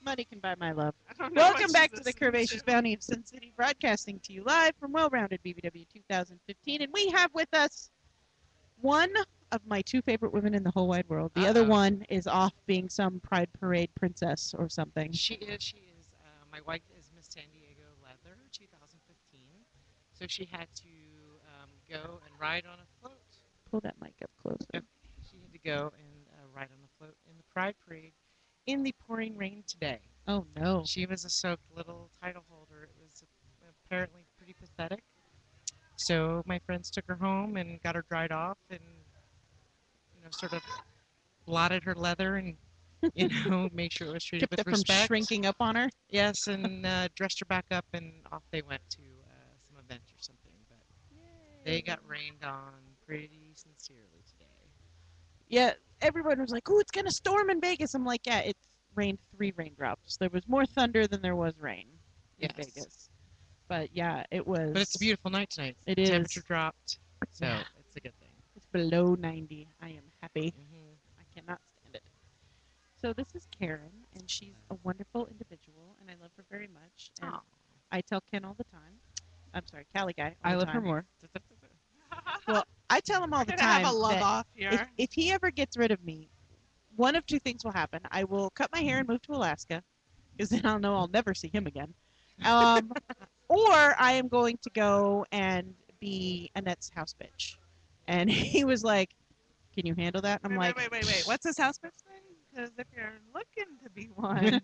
Money can buy my love. I don't know what Welcome back she's to the listening Curvaceous Bounty of Sin City, broadcasting to you live from well-rounded BBW 2015. And we have with us one of my two favorite women in the whole wide world. The other one is off being some Pride Parade princess or something. She is. She is. My wife is Miss San Diego Leather 2015. So she had to go and ride on a float. Pull that mic up closer. Okay. She had to go and ride on a float in the Pride Parade in the pouring rain today. Oh, no. She was a soaked little title holder. It was apparently pretty pathetic. So my friends took her home and got her dried off and, sort of blotted her leather and, made sure it was treated Kept with it from respect. shrinking up on her. Yes, and dressed her back up and off they went to some event or something. But they got rained on pretty sincerely today. Yeah, everyone was like, "Oh, it's gonna storm in Vegas." I'm like, "Yeah, it rained 3 raindrops. There was more thunder than there was rain in Vegas." But yeah, it was. But it's a beautiful night tonight. It the is. Temperature dropped, so it's a good thing. It's below 90. I am happy. Mm-hmm. I cannot stand it. So this is Karen, and she's a wonderful individual, and I love her very much. And I tell Ken all the time. I'm sorry, Cali guy. I love her more. Well, I tell him all the Gonna time have a love that off here. if he ever gets rid of me, one of two things will happen. I will cut my hair and move to Alaska, because then I'll know I'll never see him again. Or I am going to go and be Annette's house bitch. And he was like, "Can you handle that?" And I'm like, Wait. What's this house bitch thing? Because if you're looking to be one,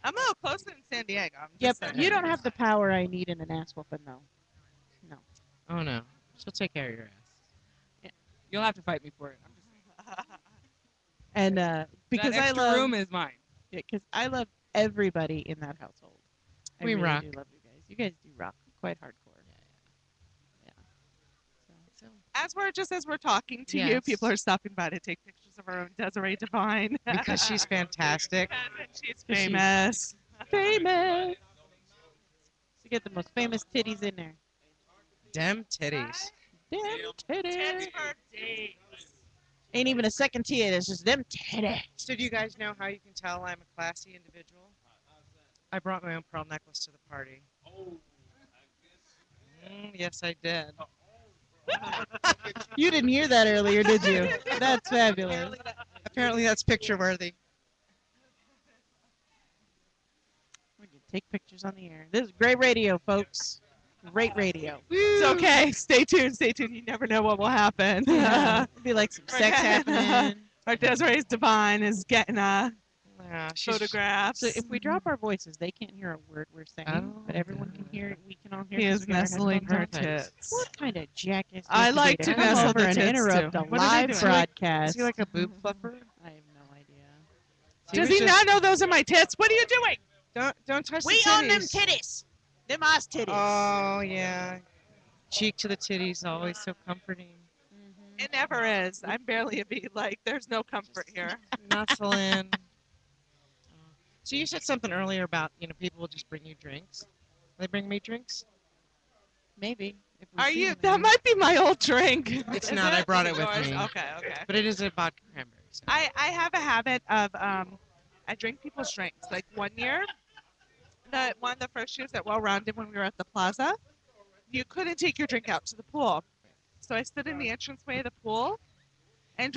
I'm a little closer in San Diego. I'm "Yep, just saying. you don't have the power I need in an ass whooping, though." No. Oh no, she'll take care of your ass. You'll have to fight me for it. I'm just saying. And because that I extra love room is mine. because I love everybody in that household. I We really rock. do love you guys. You guys do rock quite hardcore. Yeah. So As we're talking to you, Yes. people are stopping by to take pictures of our own Desiree Divine. because she's fantastic. She's famous. Famous. To get the most famous titties in there. Dem titties. Them titties. for days. Ain't even a second tit. It's just them titties. So do you guys know how you can tell I'm a classy individual? I brought my own pearl necklace to the party. Yes, I did. You didn't hear that earlier, did you? That's fabulous. Apparently that's picture worthy. We can take pictures on the air. This is great radio, folks. Great radio. It's okay. Stay tuned. Stay tuned. You never know what will happen. Yeah. It'd be like some sex happening. Our Desiree's Divine is getting a Yeah, she's photographs. So if we drop our voices, they can't hear a word we're saying, Oh, but everyone can hear it. We can all hear He it. 'cause is we got our nestling headphones her on. tits. What kind of jackass? I needs like be to come nestle over the and tits, interrupt too. a What are they live doing? broadcast. Is he like a boob fluffer? I have no idea. Does he not know those are my tits? What are you doing? Don't touch We the titties. own them titties. Them ass titties. Oh yeah. Cheek to the titties, always so comforting. It never is. I'm barely a bee. Like, there's no comfort here. Nuzzle in. So you said something earlier about, people will just bring you drinks. They bring me drinks? Maybe. If we Are see you? them That again. might be my old drink. It's Is not. I it? brought Is it with yours? me. Okay. But it is a vodka cranberry. So. I have a habit of I drink people's drinks. Like one year, one of the first years at Well Rounded when we were at the plaza, you couldn't take your drink out to the pool. So I stood in the entranceway of the pool and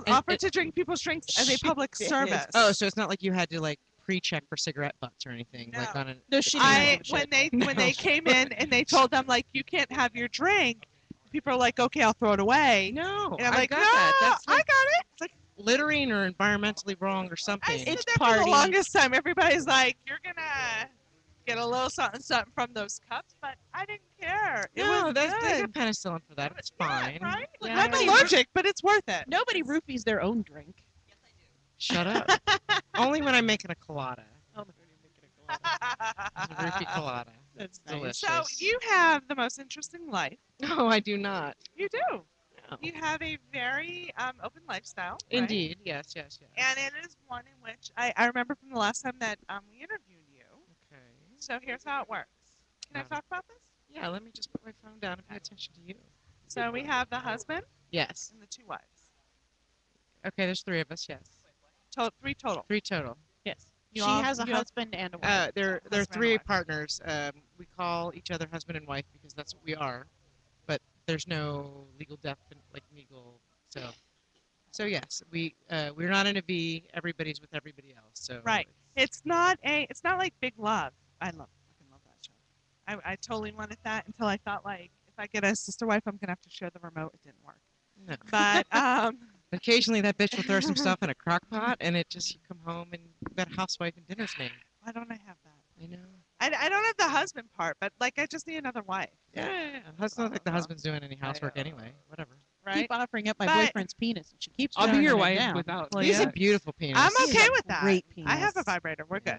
offered to drink people's drinks as a public Jesus. service. Oh, so it's not like you had to pre-check for cigarette butts or anything. No. Like on a. No, she didn't give a shit. When they came in and they told them like you can't have your drink, people are like, okay, I'll throw it away. No, And I'm I like, got no, that. That's I like got it. It's like littering or environmentally wrong or I something. stood It's there for party. the longest time. Everybody's like, you're gonna get a little something from those cups, but I didn't care. It No, was they good. got penicillin for that. It's Yeah, fine. right? Yeah, I'm nobody- allergic, but it's worth it. Nobody roofies their own drink. Shut up. Only when I'm making a colada. Only when you're making a It's a roofie colada. That's It's nice. So delicious. you have the most interesting life. No, I do not. You do. No. You have a very open lifestyle. right? Indeed. Yes. And it is one in which I remember from the last time that we interviewed you. Okay. So here's how it works. Can I Got it. talk about this? Yeah, let me just put my phone down and pay attention to you. So we have the husband Yes. and the 2 wives. Okay, there's 3 of us, yes. 3 total. 3 total. Yes. She has a you all- husband and a wife. They're Husband and three wife. partners. We call each other husband and wife because that's what we are, but there's no legal legal. So yes, we're not in a V. Everybody's with everybody else. So Right. It's not like Big Love. I fucking love that show. I totally wanted that until I thought like if I get a sister wife, I'm gonna have to share the remote. It didn't work. No. But Occasionally that bitch will throw some stuff in a crock pot, and it just you come home and you've got a housewife and dinner's made. why don't I have that? I know. I don't have the husband part, but like I just need another wife, Yeah. It's not like the husband's doing any housework anyway. Whatever. right? Keep offering up my But- boyfriend's penis, and she keeps. I'll be turning your it wife down. without. Well, He's yeah. a beautiful penis. I'm He is okay a with that. great I have a penis. vibrator. We're good.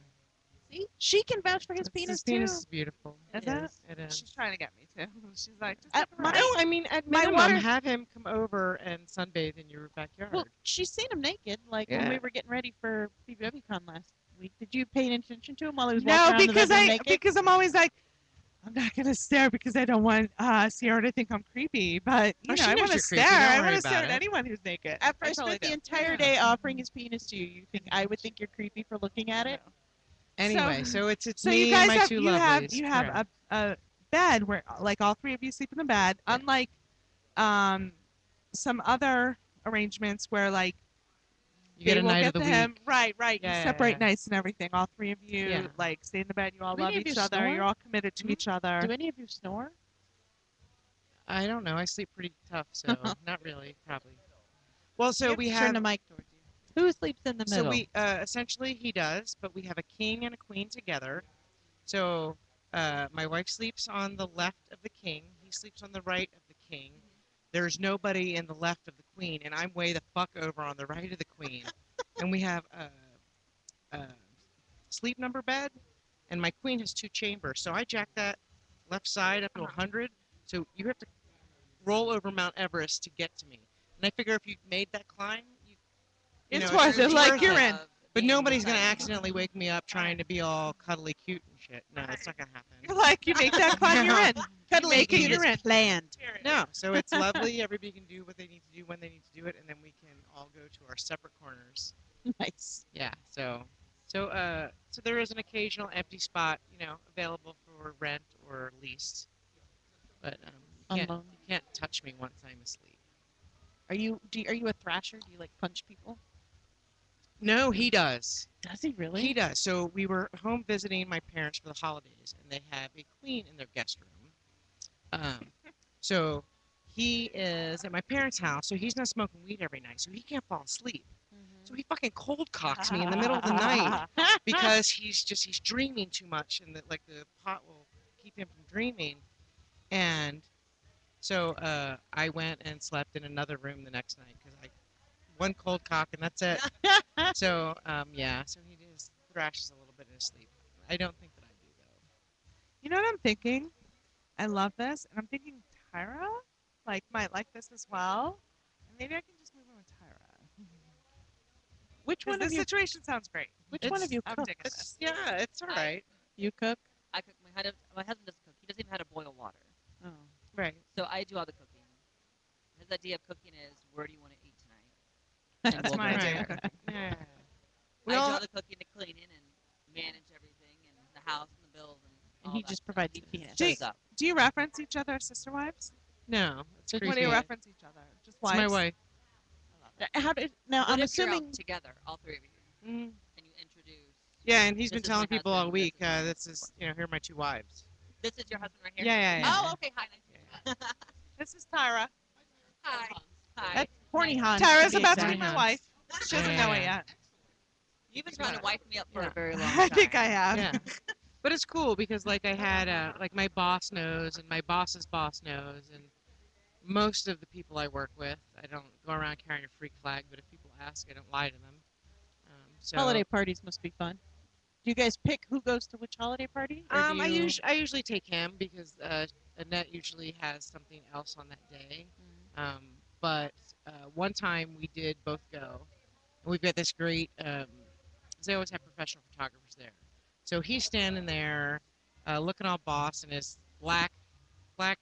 See, she can vouch for his penis His too. penis is beautiful. Is It it? is. It is. She's trying to get me too. She's like, just At take a my- ride. No, I mean at My minimum, water- have him come over and sunbathe in your backyard. Well, she's seen him naked, like when we Yeah. were getting ready for BBWCon last week. Did you pay any attention to him while he was No, walking around because the bedroom naked? because I'm always like, I'm not gonna stare because I don't want Sierra to think I'm creepy. But Oh, you she know, I knows want to you're creepy. stare. Don't I worry want to about stare at it. anyone who's naked. After I totally spent the do. entire day offering his penis to you, I would think you're creepy for looking at it? Anyway, so it's So me you guys and my have two you have lovelies. you have Correct. a bed where like all three of you sleep in the bed. Yeah. Unlike some other arrangements where like You get they a will night get of the to week. him. Right. Yeah, You yeah, separate yeah. nights and everything. All three of you Yeah. like stay in the bed. You all Do love any of each you other. snore? You're all committed to Mhm. each other. Do any of you snore? I don't know. I sleep pretty tough, so not really, probably. Well, so You we have to turn the have. mic towards you. Who sleeps in the So middle? we essentially he does, but we have a king and a queen together. So my wife sleeps on the left of the king. He sleeps on the right of the king. There's nobody in the left of the queen, and I'm way the fuck over on the right of the queen. And we have a sleep number bed, and my queen has 2 chambers. So I jack that left side up to 100. So you have to roll over Mount Everest to get to me. And I figure if you made that climb, you It's know, worth it. it's Like worth you're it. in. But nobody's gonna accidentally wake me up trying to be all cuddly cute and shit. No, it's not gonna happen. You're like you make that climb. You're in. Cuddly make it, cute you're is in. planned. No, so it's lovely. Everybody can do what they need to do when they need to do it, and then we can all go to our separate corners. Nice. Yeah. So there is an occasional empty spot, available for rent or lease. But On you loan. can't touch me once I'm asleep. Are you a thrasher? Do you like punch people? No, he does. Does he really? He does. So we were home visiting my parents for the holidays, and they have a queen in their guest room. So he is at my parents' house, so he's not smoking weed every night, so he can't fall asleep. So he fucking cold cocks me in the middle of the night because he's dreaming too much, and the pot will keep him from dreaming. And so I went and slept in another room the next night because one cold cock and that's it. So so he just thrashes a little bit in his sleep. I don't think that I do though. You know what I'm thinking? I love this, and I'm thinking Tyra might like this as well. And maybe I can just move in with Tyra. Which Because one of this you? situation sounds great. Which one of you I'm cooks? digging this. Yeah, it's all right. You cook? I cook. My husband doesn't cook. He doesn't even know how to boil water. Oh. Right. So I do all the cooking. His idea of cooking is, where do you want to eat tonight? And That's we'll my go idea. there. of cooking. Yeah. I We do all- all the cooking, the cleaning, and manage everything, and the house and the bills, and And all he that just stuff. provides He the penis. shows up. Do you reference each other as sister wives? No, it's What do What do you creepy. reference each other? Just It's wives? my wife. I love that. How did, now What I'm if you're out assuming. together, all three of you, Mm. and you introduce? Yeah, and he's This been is telling my people all husband, week, this is this is, here are my 2 wives. This is your husband right here. Yeah, yeah, yeah. Oh, okay. Hi, nice to meet you. This is Tyra. Hi. Hi. That's horny Hans. Tyra's be about to exact. be my wife. She doesn't know it Yeah. yet. You've been trying to wife me up for Yeah. a very long time. I think I have. Yeah. But it's cool because I had my boss knows and my boss's boss knows and most of the people I work with, I don't go around carrying a freak flag, but if people ask, I don't lie to them. So Holiday parties must be fun. Do you guys pick who goes to which holiday party? Or do I you... usually take him because Annette usually has something else on that day. But one time we did both go, and we've got this great. 'Cause they always have professional photographers there. So he's standing there, looking all boss in his black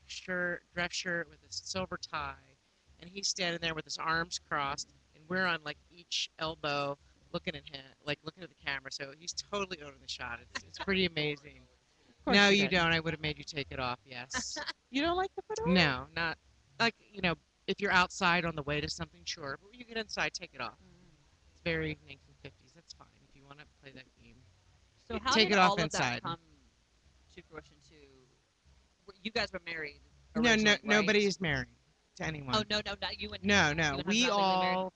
shirt, dress shirt with a silver tie, and he's standing there with his arms crossed, and we're on each elbow, looking at him, like looking at the camera. So he's totally owning the shot. It's pretty amazing. course No, you you did. don't. I would have made you take it off. Yes. You don't like the fedora? No, not like if you're outside on the way to something, sure. But when you get inside, take it off. It's very 1950s. That's fine if you want to play that game. So how Take did it off all of inside. that come to fruition? You guys were married No, originally, right? nobody is married to anyone. Oh no, not you and No, you no. and husband We not legally married? all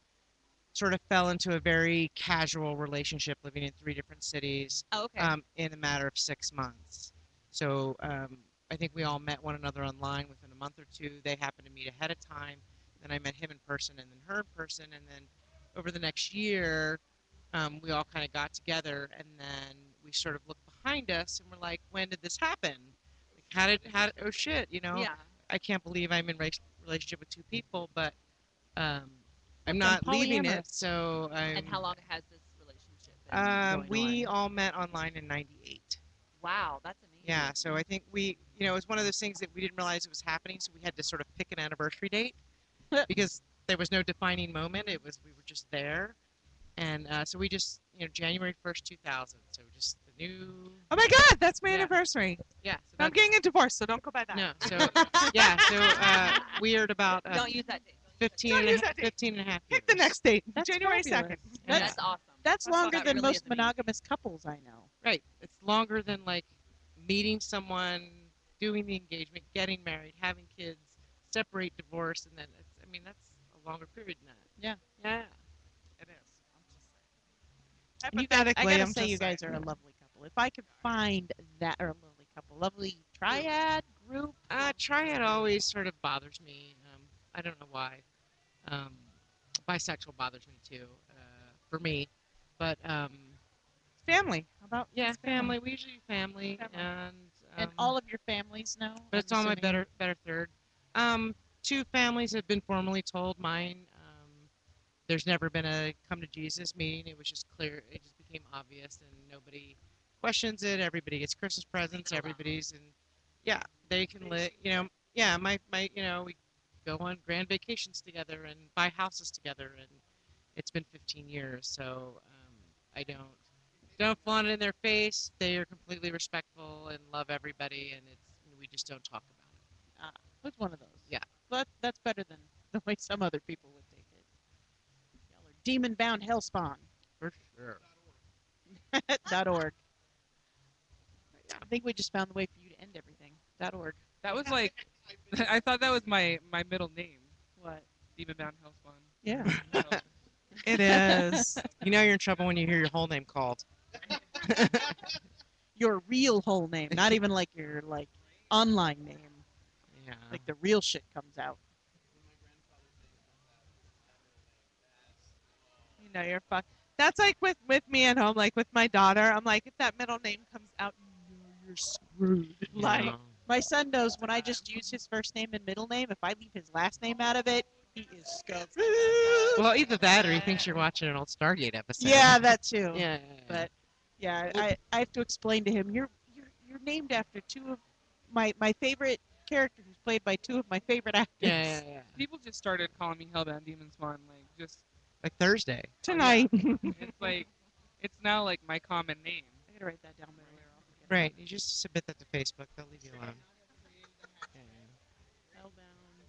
sort of fell into a very casual relationship, living in 3 different cities, Oh, okay. in a matter of 6 months. So I think we all met one another online within a month or two. They happened to meet ahead of time. Then I met him in person, and then her in person, and then over the next year, we all kind of got together, and then we sort of looked behind us, and we're like, when did this happen? Like, oh shit, Yeah. I can't believe I'm in relationship with 2 people, but I'm I'm not leaving it. polyamorous. So And how long has this relationship been going we on? all met online in '98. Wow, that's amazing. Yeah, so I think it was one of those things that we didn't realize it was happening, so we had to sort of pick an anniversary date because there was no defining moment. We were just there, and so we just January 1st, 2000. So just the new. Oh my God, that's my Yeah. anniversary. Yeah. So I'm that's, getting a divorce, so don't go by that. no. So yeah. So we are at about Don't use that date. 15 Don't and, use a, that date. 15 and a half years. Pick the next date, That's January fabulous. 2nd. Yeah. That's awesome. That's That's longer that than really most is amazing. monogamous couples I know. Right. It's longer than like meeting someone, doing the engagement, getting married, having kids, separate, divorce, and then that's a longer period than that. Yeah. Yeah. It is. I'm just saying. And you guys, I Hypothetically, gotta I'm say, just you guys saying. are a lovely couple. If I could find that, or a lovely couple, lovely triad group. Triad always sort of bothers me. I don't know why. Um, Bisexual bothers me too, for me. But Family. How about yeah, just family. We usually do family, Family. And all of your families know. But I'm it's on my assuming. better third. 2 families have been formally told. Mine, there's never been a come to Jesus meeting. It was just clear. It just became obvious, and nobody questions it. Everybody gets Christmas presents. Everybody's and yeah, they can live. Yeah, my we go on grand vacations together and buy houses together, and it's been 15 years. So I don't flaunt it in their face. They are completely respectful and love everybody, and we just don't talk about it. Who's one of those? Yeah. But that's better than the way some other people would take it. Y'all are demon-bound hellspawn. For sure. .org. I think we just found the way for you to end everything. .org. That was like, I thought that was my middle name, What? Demon Bound Hellspawn. Yeah. So, It is. You're in trouble when you hear your whole name called. Your real whole name, not even like your online name. Yeah. Like the real shit comes out. You know, you're fucked. That's like with me at home, like with my daughter. I'm like, if that middle name comes out, you're screwed. Like, No. My son knows when I just use his first name and middle name, if I leave his last name out of it, he is screwed. Well, either that or he thinks you're watching an old Stargate episode. Yeah, that too. Yeah. But yeah, I have to explain to him, you're named after 2 of my favorite character who's played by 2 of my favorite actors. Yeah. people just started calling me Hellbound Demon Spawn, like just Like Thursday. Tonight. it's like it's now like my common name. I gotta write that down better. Right. You just submit that to Facebook. They'll leave you alone. Yeah. Hellbound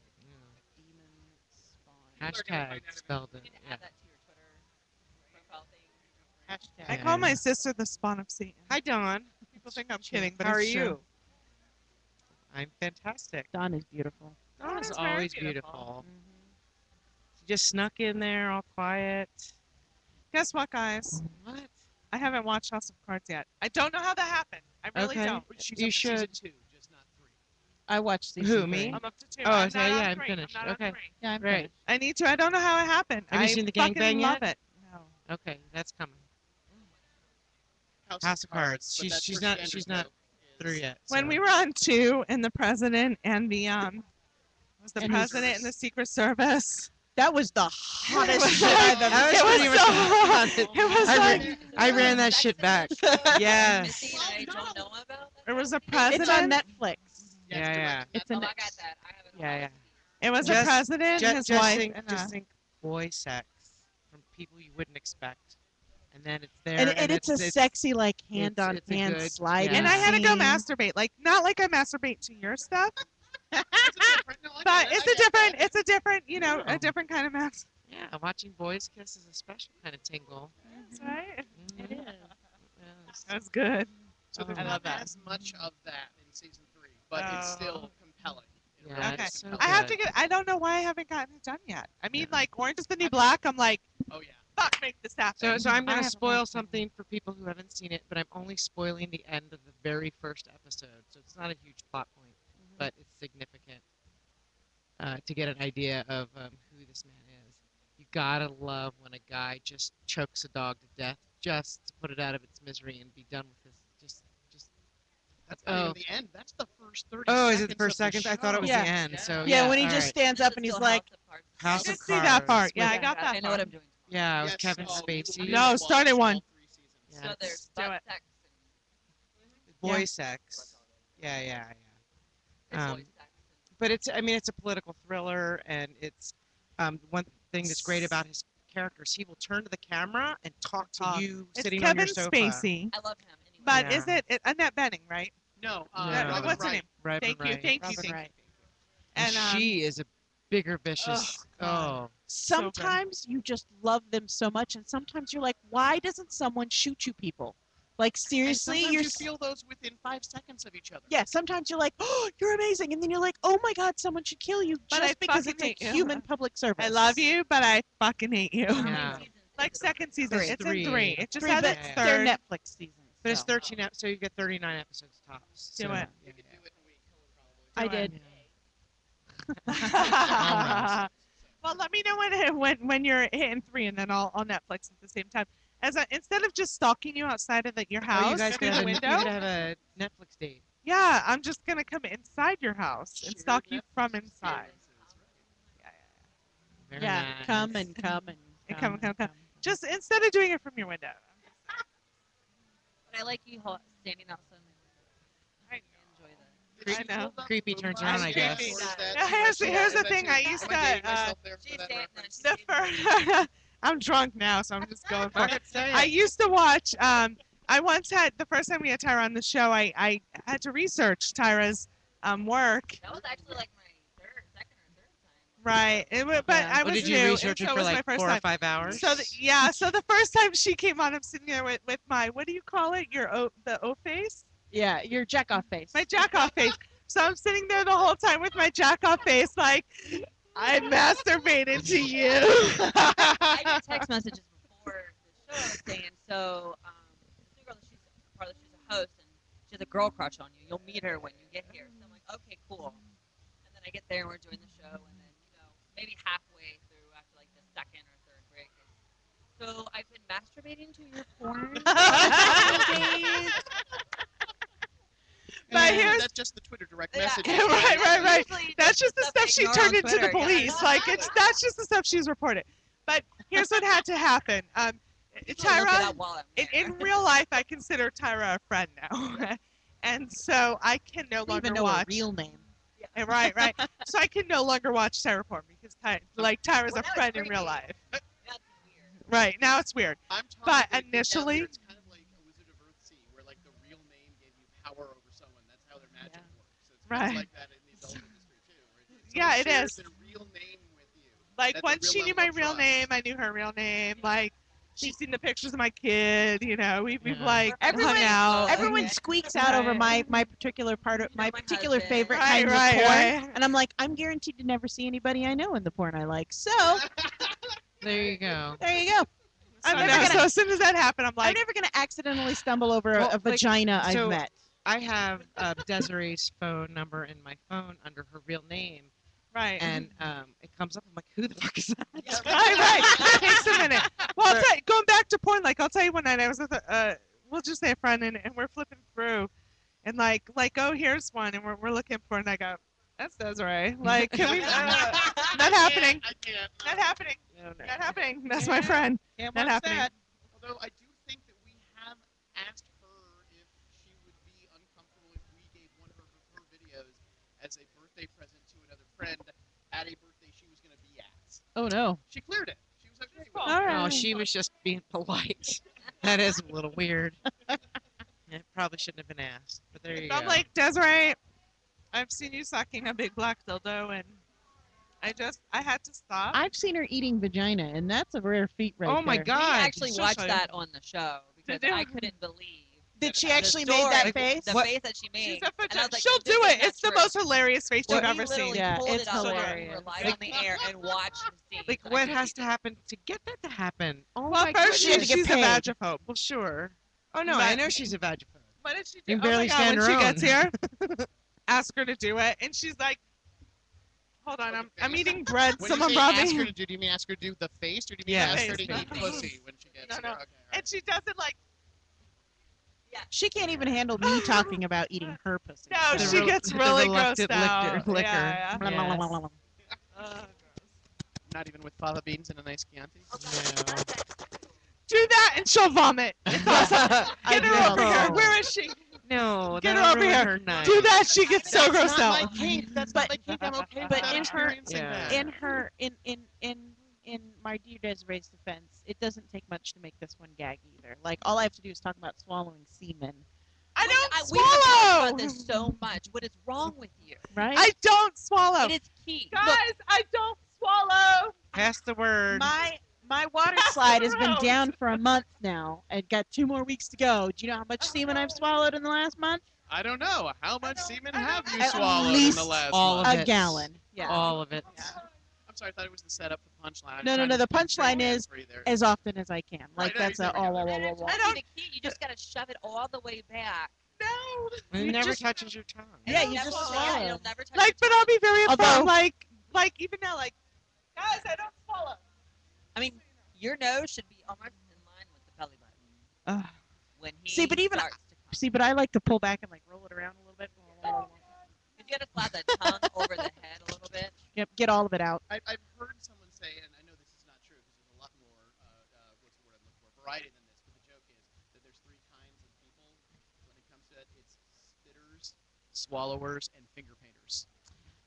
Demon Spawn. Hashtag spelled it. You can Yeah. add that to your Twitter profile thing. Hashtag. I call my sister the spawn of Satan. Hi, Dawn. People think I'm kidding, but How are it's true. you? I'm fantastic. Dawn is beautiful. Dawn is Dawn is very always beautiful. beautiful. She just snuck in there all quiet. Guess what, guys? What? I haven't watched House of Cards yet. I don't know how that happened. I really Okay. don't. You should. I watched season Who, 3. me? I'm up to 2. Oh, I'm okay, not on yeah, I'm 3. finished. I'm not Okay. on 3. Yeah, I'm Right. finished. I need to. I don't know how it happened. Have you I seen the fucking gangbang love yet? it. No. Okay, that's coming. House of Cards. She's not through yet. When so. we were on 2 and the president and the was the And his- president and the Secret Service. That was the hottest was shit like- I've ever That It was pretty much so hot. hot. It was I like ran- I ran that shit back. Yes. Missy and I don't know about that. there was a It's president. on Netflix. Yeah. It's Oh, a I net- got that. I have it. Yeah. It was Just- a president, his Just wife, think, and just think boy sex from people you wouldn't expect. and then it's there, And it's a sexy like hand on it's a hand good- sliding. yeah. And I had to go scene. masturbate. Like, not like I masturbate to your stuff, It's different. No, I but get it. it's I a get different, that. it's a different, a Oh. different kind of masturbation. Yeah, watching boys kiss is a special kind of tingle. That's right. Mhm. It is. Yes. That's good. So there's I not love that. as much of that in season 3, but it's still compelling. It Yeah, really Okay. is it's so compelling. I have to good. get. I don't know why I haven't gotten it done yet. I mean, Yeah. like Orange is the New Black. I'm like, Oh yeah. fuck, make this happen. So I'm I going to haven't spoil watched it. something for people who haven't seen it, but I'm only spoiling the end of the very first episode. So it's not a huge plot point, but it's significant to get an idea of who this man is. You gotta love when a guy just chokes a dog to death just to put it out of its misery and be done with this. Just. That's not Oh. even the end. That's the first 30 Oh, seconds. is it the first of second? I thought it was Yeah. the end. Yeah. So Yeah, when he all just right. stands up and he's like, House I of did see that part. Cards Yeah, I with- got that I know what part. I'm doing. Yeah, with Yes, Kevin oh, Spacey. we No, watched started all one. 3 seasons. Yeah, So it's there's do butt it. sex boy Yeah. sex. Yeah. and Um, boy sex. But it's a political thriller, and it's one thing that's great about his characters. He will turn to the camera and talk to you It's sitting Kevin on your sofa. Spacey, I love him anyway. but Yeah. is it Annette Bening, right? No, No. Robin What's her Wright. name? Right, Thank you, right. thank you, Robin thank you. Wright. And And she is a bigger, vicious. God. Oh, sometimes you just love them so much, and sometimes you're like, why doesn't someone shoot you people? Like And seriously, sometimes you're you feel those within 5 seconds of each other. yeah. Sometimes you're like, oh, you're amazing, and then you're like, oh my god, someone should kill you But just I because fucking it's a hate you. human public service. I love you, but I fucking hate you. How many Yeah. seasons Like is it second over? season, Three. it's Three. in 3. It just Three, had but its Yeah. they're third. Netflix seasons. but it's so. 13 so you get 39 episodes tops. Do so, it. You could do it in a week, I probably. did. Almost. Well, let me know when you're hitting 3, and then I'll Netflix at the same time. Instead of just stalking you outside of your house Oh, you guys through could the have, window, you could have a Netflix date. yeah, I'm just gonna come inside your house and Shared stalk you from Netflix inside. experiences, right. Very Yeah, nice. come and come and And come. come. Just instead of doing it from your window. But I like you standing outside my window. I enjoy that. Did she I know. hold up Creepy the turns profile around, I picture, guess. or is that- Yeah, here's the is that thing, too- I used am to, dating myself there for She's that saying reference? that The first, I'm drunk now, so I'm just going for it. Fucking say I it. used to watch. I once had the first time we had Tyra on the show. I had to research Tyra's work. That was actually like my second or third time. Right. But Yeah. I Oh, was did you new, research and it so for was my like first 4 or time. 5 hours? So so the first time she came on, I'm sitting there with my, what do you call it? The O face? Yeah, your jack off face. My jack off face. So I'm sitting there the whole time with my jack off face, like, I masturbated to you. I get text messages before the show saying, so this new girl, she's a host, and she has a girl crush on you. You'll meet her when you get here. So I'm like, okay, cool. And then I get there and we're doing the show, and then maybe halfway through after like the second or third break, so I've been masturbating to your porn days. But Usually here's- that's just the Twitter direct Yeah, message. Yeah, right. Usually That's just the stuff stuff they she ignore turned on into the Twitter, yeah. police. Like that's just the stuff she's reported. But here's what had to happen. Usually look it Tyra, up while I'm in there. real life, I consider Tyra a friend now, and so I can no I don't longer even know watch. her real name. Right. So I can no longer watch Tyra porn because Tyra's Well, a now friend it's in real creepy. life. That's weird. Right now it's weird. I'm But talking initially- it's kind of like a Wizard of Earthsea, where like the real name gave you power over someone. That's how their magic works. So it's Right. like that in the adult industry too. Where if Yeah, someone it shares is. Their real name with you. Like That's a once real she knew level my of real trust. name, I knew her real name. Like she's seen the pictures of my kid. We've Yeah. like Everyone- hung out. Everyone Okay. squeaks out over my Right. particular part of You know my my particular husband. favorite Right, kind right, of porn, right. and I'm like, I'm guaranteed to never see anybody I know in the porn I like. So There you go. there you go. I I'm don't never know. gonna- So as soon as that happened, I'm I'm like, never gonna accidentally stumble over Well, a like, vagina so- I've met. I have Desiree's phone number in my phone under her real name, right. and it comes up. I'm like, who the fuck is that? Right. It takes a minute. Well, I'll tell you, going back to porn, like I'll tell you one night I was with we'll just say a friend, and we're flipping through, and like oh here's one, and we're looking for, it, and I go, that's Desiree. Like, can we? Not happening. I can't. Not happening. No, no. Not happening. That's my friend. Can't Not watch happening. that. Although I do think that we have asked her if she would be uncomfortable if we gave one of her videos as a birthday present to another friend at a birthday she was going to be at. Oh no. She cleared it. She was okay with Cool. it. All right. No, she was just being polite. That is a little weird. It probably shouldn't have been asked, but there you I'm go. like, Desiree, I've seen you sucking a big black dildo, and I had to stop. I've seen her eating vagina, and that's a rare feat right Oh my there. We God. actually She'll watched show you. that on the show because Did you? I couldn't believe Did she the actually made that story, face? The What- face that she made. She's a and I was like, she'll this do is it. not It's the true. most hilarious face So you've we ever literally seen. Yeah, pulled it's it up while we hilarious. were live on the air and watched the scene. Like, so I what could has see to it. happen to get that to happen? Oh Well, my first She had to goodness. get she's a paid. vagiphobe. Well, sure. Oh no, I But- know she's a vagiphobe. What did she do? You Oh my barely God, stand when her she own. gets here, ask her to do it, and she's like, "Hold on, Oh, I'm the face. eating bread. When Someone you say brought ask her me." to do you mean ask her to do the face, or do you mean Yeah, ask her to face. eat pussy when she gets No, here? no. Okay, all right. And she does it like, She can't even handle me talking about eating her pussy. no, The she rel- gets the really reluctant grossed out. licker. Yeah, yeah. Yes. Gross. Not even with fava beans and a nice Chianti. No. Do that, and she'll vomit. It's awesome. I Get her over here. know. Where is she? No, Get her that'll over ruin here. her night. Do that. She gets so That's grossed not out. my kink. That's not my kink. I'm okay with but not in her- experiencing Yeah. that. In her, in my dear Desiree's defense, it doesn't take much to make this one gag either. Like all I have to do is talk about swallowing semen, I don't We've been talking swallow. about this so much. What is wrong with you? right? I don't swallow. It is key. Guys, Look, I don't swallow. Pass the word. My water slide has been down for a month now, and got 2 more weeks to go. Do you know how much semen I've swallowed in the last month? I don't know. How much semen have you At swallowed in the least last all of month? it. A gallon. Yeah. All of it. I'm sorry, I thought it was the setup, the punchline. I was No, trying no, to the be very punchline is free there. as often as I can. Like Right, that's there a we go, oh, there we whoa, go. whoa, whoa. I don't. The key. You just gotta shove it all the way back. No. It You never just- touches your tongue. Yeah, It'll you never- just yeah, swallow. it'll never touch Like, your but I'll be very Although- upfront. Like even now, like, guys, I don't swallow. I mean, your nose should be almost in line with the belly button Ugh. when he See, but even- starts to come. See, but I like to pull back and like roll it around a little bit. You gotta slap the tongue over the head a little bit. Yep, get all of it out. I've heard someone say, and I know this is not true because there's a lot more, what's the word I'm looking for, variety than this, but the joke is that there's 3 kinds of people when it comes to that. It's spitters, swallowers, and finger painters.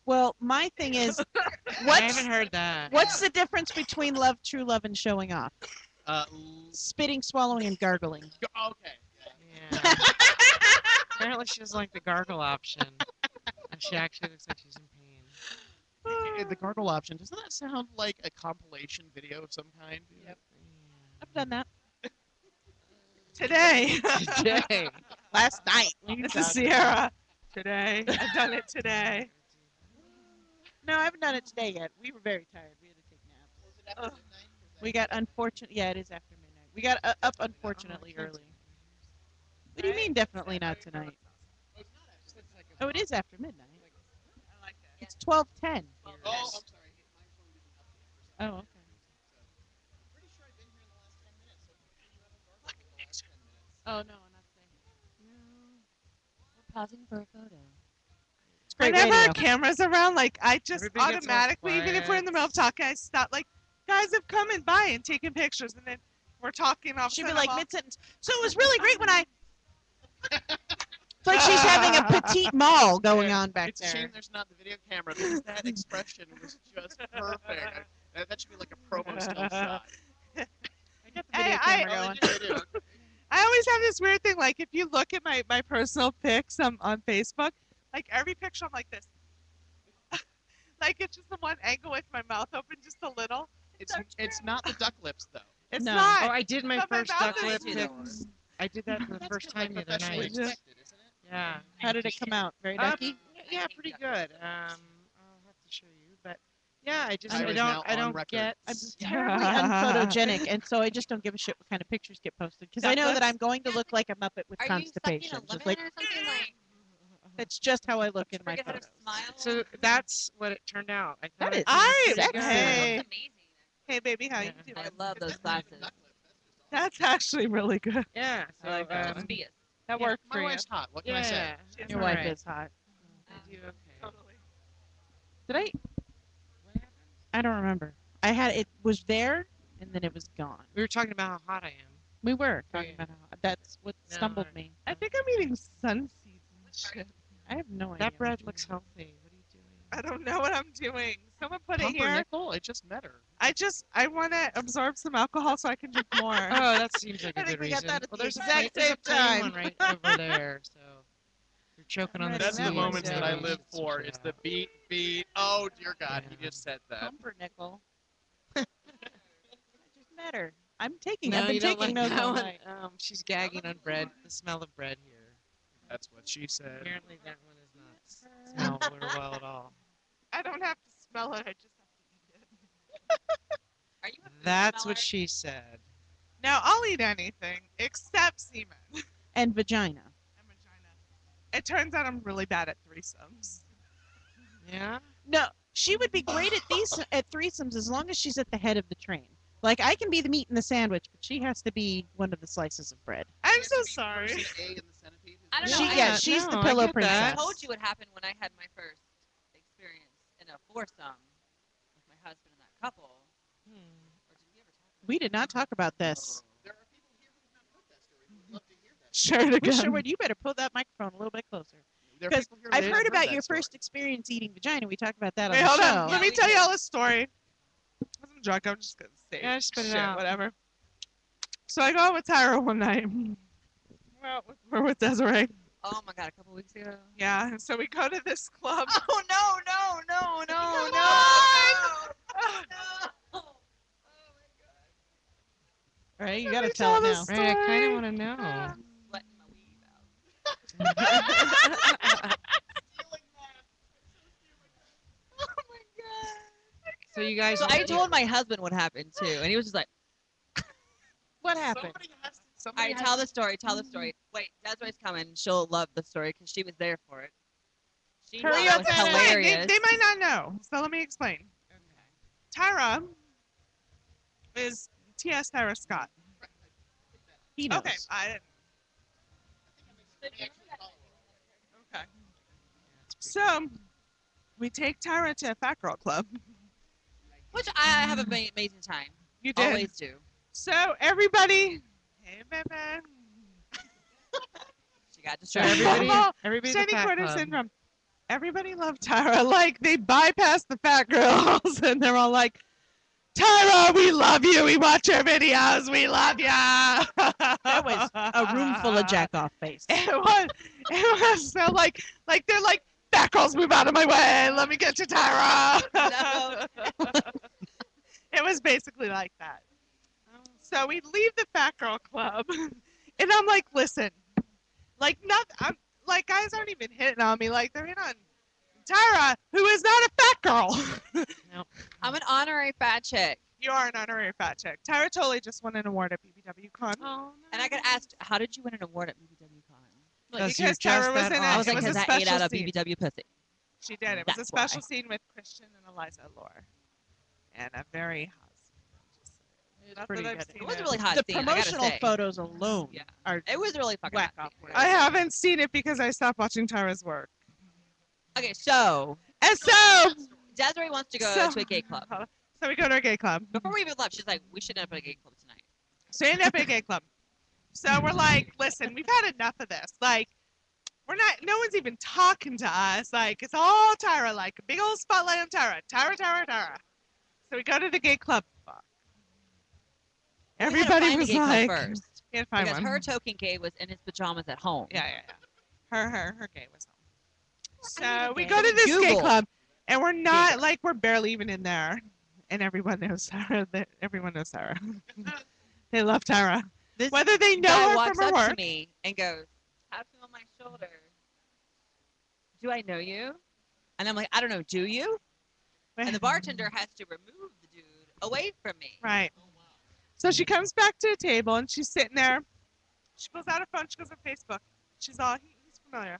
Well, my thing is, I what's haven't heard that. what's the difference between love, true love, and showing off? Uh, Spitting, swallowing, and gargling. okay. Yeah. Apparently she doesn't like the gargle option. And she actually looks like she's in pain. The gargle option, doesn't that sound like a compilation video of some kind? Yep. I've done that Today. Today. last night. This is Sierra. Today. I've done it today. No, I haven't done it today yet. We were very tired. We had to take naps. Was it after midnight? We got unfortunate. Yeah, it is after midnight. We got up unfortunately early. What do you mean? Definitely not tonight. Oh, it's not actually. It's like Oh, it is after midnight. I like it. It's 12:10. Oh, I'm sorry. My phone didn't update for some Oh, okay. I'm pretty sure I've been here in the last 10 minutes, so pretty sure you haven't gargled in the last 10 minutes. Oh no, not today. We're pausing for a photo. It's great Whenever radio. a camera's around, like I just Everybody gets all automatically, even if we're in the middle of talking, I stop. Like, guys have come and by and taken pictures, and then we're talking off. She'd be like mid sentence. So it was really great when I. It's like she's having a petite mall going on back It's a shame there. there's not the video camera because that expression was just perfect. That should be like a promo still shot. I got the video I- camera Oh, going. they do. I always have this weird thing. Like, if you look at my personal pics on Facebook, like every picture I'm like this. Like it's just the one angle with my mouth open just a little. It's not the duck lips though. It's No. not. Oh, I did my But my first mouth duck is lip too, pics. I did that for the That's first kinda time like the other professionally night. expected, isn't it? Yeah. How did it come out? Very Um, ducky. yeah, pretty good. I'll have to show you, but yeah, I just I I was don't now I on don't record. get. I'm terribly unphotogenic, and so I just don't give a shit what kind of pictures get posted because I know that I'm going to look like a muppet with Are constipation. you sucking a Just lemon like or something like? that's just how I look in my Forget how to photos. smile. So that's what it turned out. I thought That it is was pretty sexy. good. Hey. That's amazing. Hey, baby, how you Yeah. doing? I love those glasses. That's actually really good. Yeah. So I like that. um, Spias. That Yeah, worked My for you. wife's hot. What can I say? yeah. She's Your all wife right. is hot. I do okay. Totally. Did I? What happened? I don't remember. I had it was there and then it was gone. We were talking about how hot I am. We were Oh, talking yeah. about how that's what No, stumbled I- me. I think I'm eating sunseeds and shit. I have no idea. That what bread you looks mean. healthy. What are you doing? I don't know what I'm doing. Someone put it here. Pumpernickel? I just met her. I want to absorb some alcohol so I can drink more. Oh, that seems like I a think good we got reason. that at Well, the there's a exact plain same plain time. one right over there. So you're choking on the Ready, That's that the tea. one's moments that good. I live for. Is the beat, beat. Oh dear God, he Yeah. just said that. Pumpernickel. I just met her. I've No, been you don't taking like notes that all one. night. She's gagging on bread. The smell of bread here. That's what she said. Apparently, that one is not smell very well at all. I don't have to smell it. I just have to eat it. Are you a food That's smeller? what she said. Now I'll eat anything except semen And vagina. and vagina. It turns out I'm really bad at threesomes. Yeah. No, she would be great at these at threesomes as long as she's at the head of the train. Like I can be the meat in the sandwich, but she has to be one of the slices of bread. I'm so sorry. Person A in the centipede. I don't She, know. yeah, Yeah, she's no, the I pillow get that. I princess. told you what happened when I had my first experience in a foursome with my husband and that couple. Or did we ever talk about We did not talk about this. There are people here who have not heard that story. Who would love to hear that. Share it We again. sure would. You better pull that microphone a little bit closer. There are Because people here who I've haven't heard about that your story. first experience eating vagina. We talked about that Wait, on the hold show. on. Let Yeah, me we tell did. y'all a story. I wasn't drunk. I'm just gonna say Yeah, spit it shit, out. whatever. So I go out with Tyra one night. We're with Desiree. Oh my god, a couple weeks ago. Yeah, and so we go to this club. Oh no. Come No. All right, you Let got to me tell it tell now. this Right, I kind Story. of want to know. Sweating my weave out. Oh my god. So you guys. So I told my husband what happened too, and he was just like, What happened? Somebody has to. "All Somebody right, has tell to- the story. Tell the story." Wait, Desiree's coming. She'll love the story because she was there for it. She Hurry thought up, it was Shannon. hilarious. They might not know, so let me explain. Tyra is T.S. Tyra Scott. He knows. Okay, I didn't. Okay. So we take Tyra to a fat girl club. Which I have an amazing time. You did. Always do. So everybody, hey baby, She got So distracted. everybody at the Sandy fat Quarter club. syndrome. Everybody loved Tyra. Like they bypassed the fat girls, and they're all like, "Tyra, we love you. We watch your videos. We love ya." That was a room full of jack off face. It was so like they're like, "Fat girls, move out of my way. Let me get to Tyra." No. It was basically like that. So we leave the fat girl club, and I'm like, "Listen, like I'm like guys aren't even hitting on me. Like they're hitting on Tyra, who is not a fat girl." I'm an honorary fat chick. You are an honorary fat chick. Tyra totally just won an award at BBW Con. Oh, And I got asked, how did you win an award at BBW Con? Because because you're just Tyra was that in it. I was It like, was a because I ate special out of scene. BBW pussy. She did. It was a That's special why. scene with Christian and Eliza Lore. And a very hot scene. Not pretty that I've good. seen It was a really hot The scene, I gotta promotional say. photos alone Yeah. are It was a really fucking whack hot off. scene. I haven't seen it because I stopped watching Tyra's work. Okay, so And so, Desiree wants to go so, to a gay club. So we go to a gay club. Before we even left, she's like, we should end up at a gay club tonight. So we end up at a gay club. So we're like, listen, we've had enough of this. Like, no one's even talking to us. Like, it's all Tyra. Like, a big old spotlight on Tyra. Tyra. So we go to the gay club. Fuck. We had to Everybody find the was gay club like, first, we had to find because one. her token gay was in his pajamas at home. Yeah. Her gay was home. I So need a we gay. go to this gay Google. club, and we're not Gay. like we're barely even in there, and everyone knows Sarah. Everyone knows Sarah. They love Tara, This whether they know guy her walks from her up to work. me and goes, taps me on my shoulder. Do I know you? And I'm like, I don't know. Do you? And the bartender has to remove the dude away from me. Right. So she comes back to the table, and she's sitting there. She pulls out her phone. She goes on Facebook. She's all, he's familiar.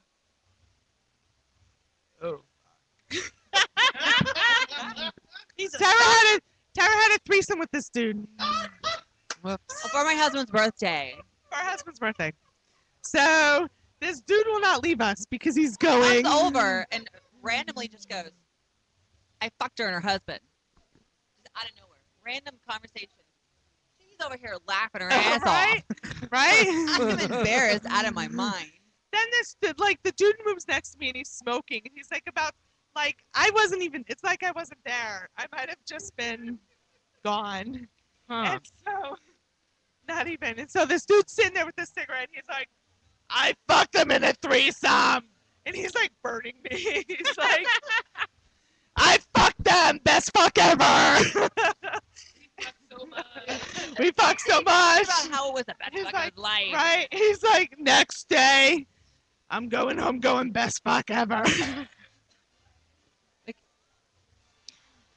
Oh. Tara had a threesome with this dude Whoops. For my husband's birthday. for her husband's birthday. So this dude will not leave us because he's going. Comes over and randomly just goes, I fucked her and her husband. Just out of nowhere. Random conversation. She's over here laughing her ass right? off. Right? I'm embarrassed out of my mind. Then the dude moves next to me and he's smoking and he's like about like I wasn't even. It's like I wasn't there. I might have just been gone. Huh. And so, not even. And so this dude's sitting there with this cigarette. And he's like, "I fucked him in a threesome," and he's like burning me. He's like, "I fucked them, best fuck ever." So much. We fucked so much. About how it was the best He's fuck like, of his life. Right? He's like, next day, I'm going home going best fuck ever.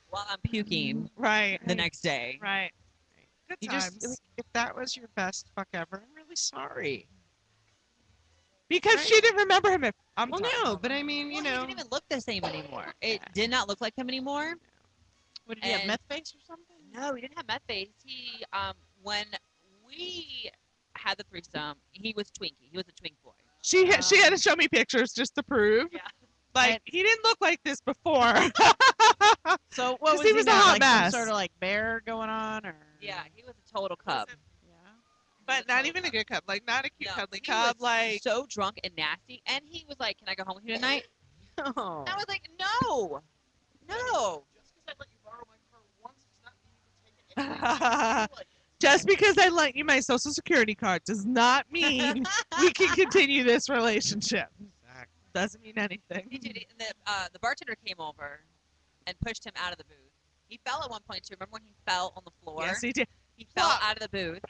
While I'm puking Right. the next day. Right. Good You times. just if that was your best fuck ever, I'm really sorry. Because Right. she didn't remember him. I'm Well, sorry. no, but I mean, Well, you he know, didn't even look the same anymore. It did not look like him anymore. What did you have, And- meth face or something? No, he didn't have meth face. He, when we had the threesome, he was Twinkie. He was a twink boy. She had to show me pictures just to prove. Yeah. Like, he didn't look like this before. So what 'Cause was he he was a now, hot like some mess. sort of like bear going on, or Yeah, he was a total cub. yeah. But not even a good cup. Like, not a cute No, cuddly he cub. was Like, so drunk and nasty, and he was like, "Can I go home with you tonight?" Oh. I was like, "No, no." Just because I let you borrow my car once does not mean you can take it anytime you feel like it. just because I lent you my social security card does not mean we can continue this relationship. exactly. Doesn't mean anything. He did. The bartender came over and pushed him out of the booth. He fell at one point too. Remember when he fell on the floor? Yes, he did. He fell Flop. out of the booth.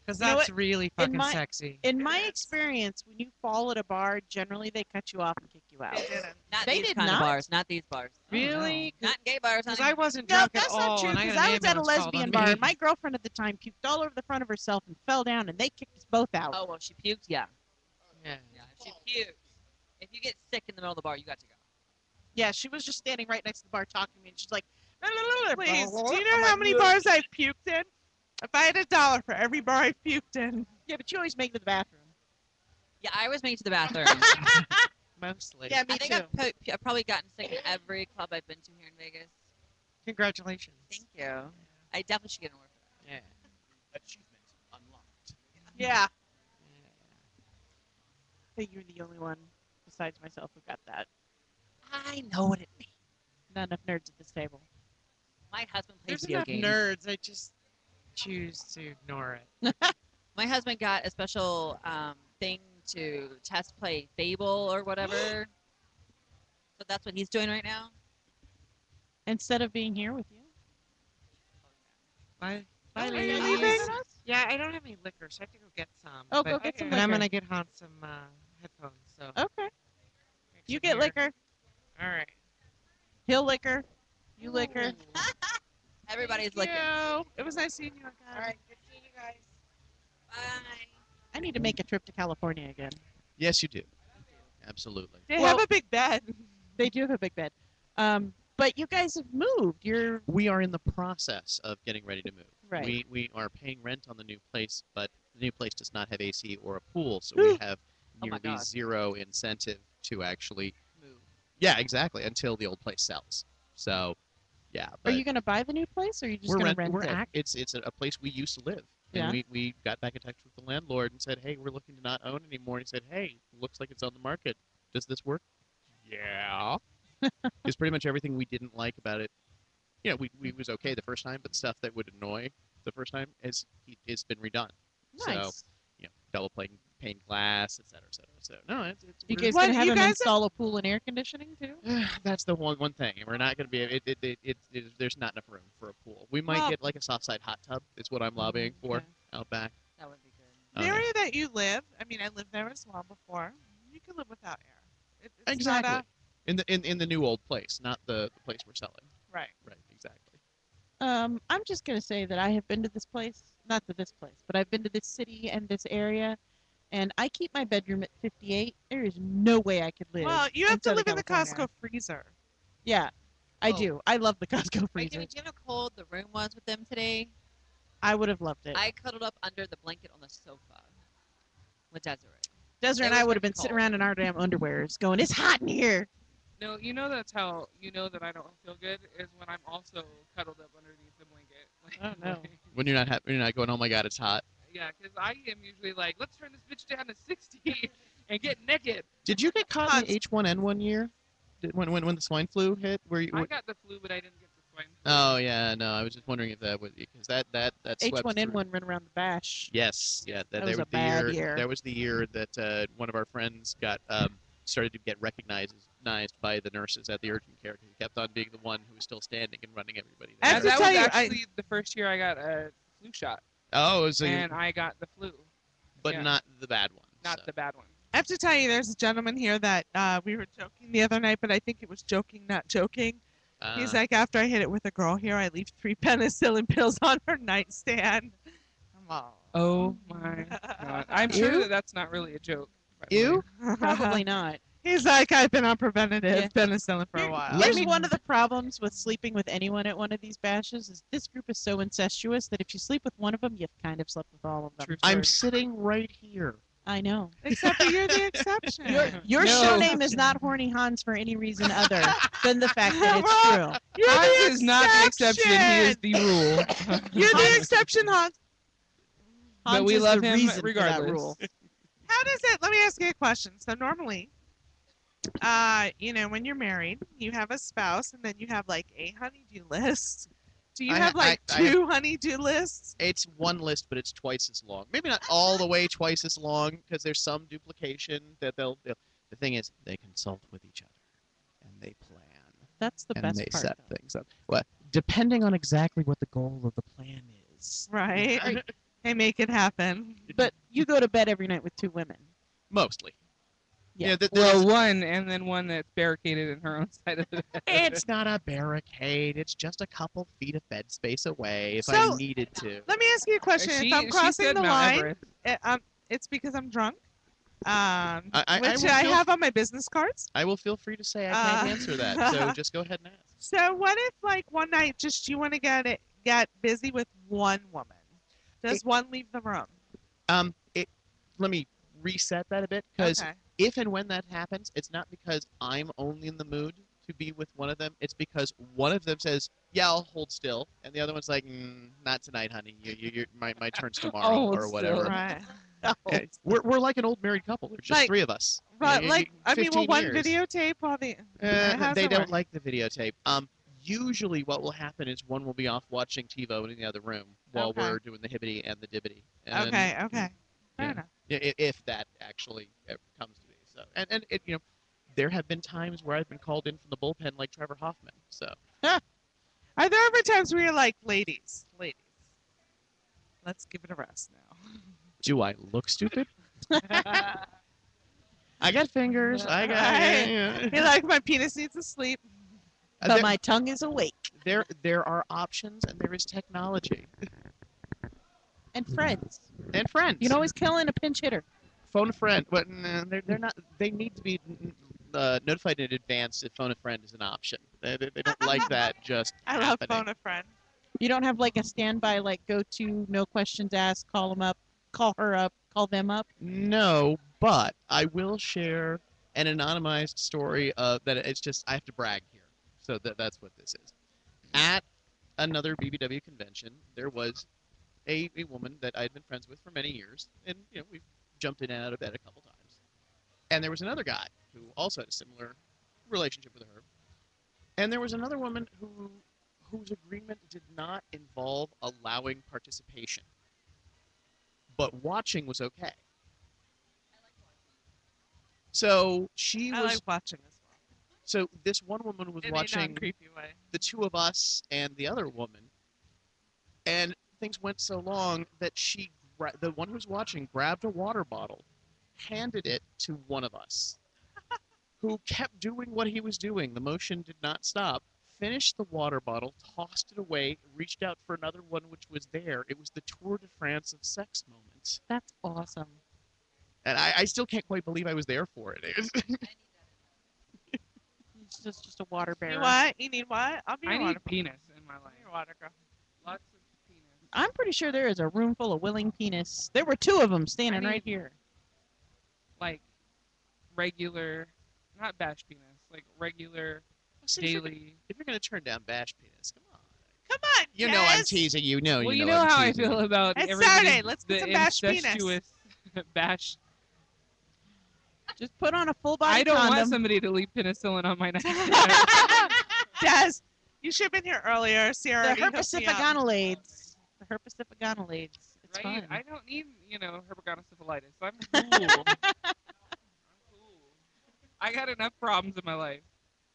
Because You know that's what? really fucking my- sexy. In my experience, when you fall at a bar, generally they cut you off and kick you out. They didn't. Not They these did kind not? of bars. Not these bars. Really? Not gay bars. Because honey. I wasn't No, drunk that's at all, not true. and I Because got I an was at a ambulance called lesbian on bar, me. and my girlfriend at the time puked all over the front of herself and fell down, and they kicked us both out. Oh well, she puked. Yeah. Yeah. Yeah. If she puked. If you get sick in the middle of the bar, you got to go. Yeah, she was just standing right next to the bar talking to me, and she's like, Please, do you I'm know how like, many bars I've puked in? If I had $1 for every bar I've puked in. Yeah, but you always make it to the bathroom. Yeah, I was made to the bathroom. Mostly. Yeah, me I think too. I've probably gotten sick in every club I've been to here in Vegas. Congratulations. Thank you. I definitely should get an award for that. Yeah. Achievement unlocked. Yeah. I think you're the only one besides myself who got that. I know what it means. Not enough nerds at this table. My husband plays There's video enough games. nerds. I just choose to ignore it. My husband got a special thing to test play Fable or whatever. So that's what he's doing right now. Instead of being here with you. Bye. Are you ladies. leaving? Yeah, I don't have any liquor, so I have to go get some. Oh, but, go get some But I'm liquor. gonna get on some headphones. So. Okay. You Should get hear. liquor. All right. He'll liquor. You liquor. Everybody's looking. Yeah. It was nice seeing you again. All right. Good seeing you guys. Bye. I need to make a trip to California again. Yes, you do. Absolutely. They Well- have a big bed. They do have a big bed. But you guys have moved. You're We are in the process of getting ready to move. right. We are paying rent on the new place, but the new place does not have AC or a pool, so we have Oh my nearly God. zero incentive to actually. Move. Yeah, exactly. Until the old place sells. So, yeah. Are But you going to buy the new place, or are you just we're going to rent, rent we're it? act, it's a place we used to live. Yeah. And we got back in touch with the landlord and said, hey, we're looking to not own anymore. And he said, hey, looks like it's on the market. Does this work? Yeah. Because pretty much everything we didn't like about it, we was okay the first time, but stuff that would annoy the first time it's been redone. Nice. So, double pane glass, et cetera, et cetera. So, no, it's you we're- guys What, going to have you him guys install a pool and air conditioning too? That's the one thing, and we're not going to be. There's not enough room for a pool. We might Well- get like a soft side hot tub. Is what I'm lobbying for Okay. out back. That would be good. The area that you live, I mean, I lived there as well before. You can live without air. It's Exactly. Not In the new old place, not the place we're selling. right. Right. Exactly. I'm just going to say that I have been to this place, not to this place, but I've been to this city and this area, and I keep my bedroom at 58. There is no way I could live. Well, you have to in live in the California. Costco freezer. Yeah, I Oh. do. I love the Costco Are you freezer. know how cold the room was with them today? I would have loved it. I cuddled up under the blanket on the sofa with Desiree. Desiree it and I was would have pretty been sitting cold. around in our damn underwears going, it's hot in here. No, you know that's how you know that I don't feel good is when I'm also cuddled up underneath the blanket. Like, Oh, no. When you're not going, oh my god, it's hot. yeah, because I am usually like, let's turn this bitch down to 60 and get naked. Did you get caught in the H1N1 year? when the swine flu hit? Where you? I got the flu, but I didn't get the swine flu. Oh yeah, no. I was just wondering if that was because that swept through. H1N1 ran around the bash. Yes, yeah. That There was a was the bad year. That was the year that one of our friends got started to get recognized by the nurses at the urgent care. He kept on being the one who was still standing and running everybody. I have to That tell was you, actually the first year I got a flu shot, Oh, so and I got the flu, but yeah. not the bad one. not so. the bad one. I have to tell you, there's a gentleman here that we were joking the other night, but I think it was joking, not joking. He's like, after I hit it with a girl here, I leave 3 penicillin pills on her nightstand. I'm all. Oh my god! I'm sure that that's not really a joke. by the way. You? Probably not. He's like, I've been on preventative Yeah. penicillin for a while. Here's one of the problems with sleeping with anyone at one of these bashes is this group is so incestuous that if you sleep with one of them, you've kind of slept with all of them. True I'm story. sitting right here. I know. Except for you're the exception. Your No. show name is not Horny Hans for any reason other than the fact that it's true. You're Hans the is not the exception. He is the rule. You're the exception, Hans. But Hans we is love the him reason for that regardless. rule. How does it? Let me ask you a question. So normally, when you're married, you have a spouse, and then you have like a honeydew list. Do you I have ha- like I have- 2 honeydew lists? It's one list, but it's twice as long. Maybe not all the way twice as long because there's some duplication that they'll. The thing is, they consult with each other and they plan That's the and best they part. set though. things up. Well, depending on exactly what the goal of the plan is. Right. They make it happen. But you go to bed every night with 2 women. Mostly. Yeah. Well, one and then one that's barricaded in her own side of the bed. It's not a barricade. It's just a couple feet of bed space away if So- I needed to. Let me ask you a question. She- if I'm she crossing said the Mount line, Everest. it's because I'm drunk. I Which will I feel- have on my business cards. I will feel free to say I can't Uh, answer that. So just go ahead and ask. So what if like one night just you want to get busy with one woman? Does one leave the room? Let me reset that a bit because Okay. if and when that happens, it's not because I'm only in the mood to be with one of them. It's because one of them says, "Yeah, I'll hold still," and the other one's like, "Not tonight, honey. My turn's tomorrow Hold or whatever." still. Right. Yeah, we're like an old married couple. There's just Like- 3 of us. Right. You- Like you- I mean, will 15 one years. videotape while the how's They it don't work? like the videotape. Usually what will happen is one will be off watching TiVo in the other room while Okay. we're doing the hibbity and the dibbity. And, Okay. Okay. Fair yeah. enough. If that actually ever comes to be. So, and it, there have been times where I've been called in from the bullpen like Trevor Hoffman. So, Are there ever times where you're like, ladies, let's give it a rest do I look stupid? now? I got fingers. I got. Right. Yeah. You're like, my penis needs to sleep. But There, my tongue is awake. there are options and there is technology And friends. and friends. You can always kill in a pinch hitter. Phone a friend. But they're not. They need to be notified in advance if phone a friend is an option. They don't like that just I love happening. phone a friend. You don't have like a standby, like go to, no questions asked, call them up, call her up, call them up. No, but I will share an anonymized story of that. It's just I have to brag here, so that's what this is. At another BBW convention, there was a woman that I had been friends with for many years, and we've jumped in and out of bed a couple times. And there was another guy who also had a similar relationship with her, and there was another woman whose agreement did not involve allowing participation, but watching was okay. So she I was. like watching as well. So this one woman was In a watching non-creepy way. the 2 of us and the other woman, and things went so long that the one who was watching grabbed a water bottle, handed it to one of us, who kept doing what he was doing. The motion did not stop. Finished the water bottle, tossed it away, reached out for another one which was there. It was the Tour de France of sex moment. That's awesome. And I still can't quite believe I was there for it. It's just a water bearer. You what? You need what? I'll be I your need water. penis in my life. Your water girl. Lots of penis. I'm pretty sure there is a room full of willing penis. There were 2 of them standing I right need- here. Like regular, not bash penis. Like regular daily. If you're gonna turn down Bash Penis, come on. Come on, You know I'm Kes. teasing you. Well, you know I'm how I teasing feel you. about It's everybody. Saturday. Let's get the some bash penis. incestuous bash. Just put on a full body I don't condom. want somebody to leave penicillin on my nightstand. Des, you should have been here earlier. Sierra The already hooked me up. herpesipogonolades. The herpesipogonolades. It's Right? fun. I don't need, herpetogonosyphilitis. I'm cool. I'm cool. I got enough problems in my life.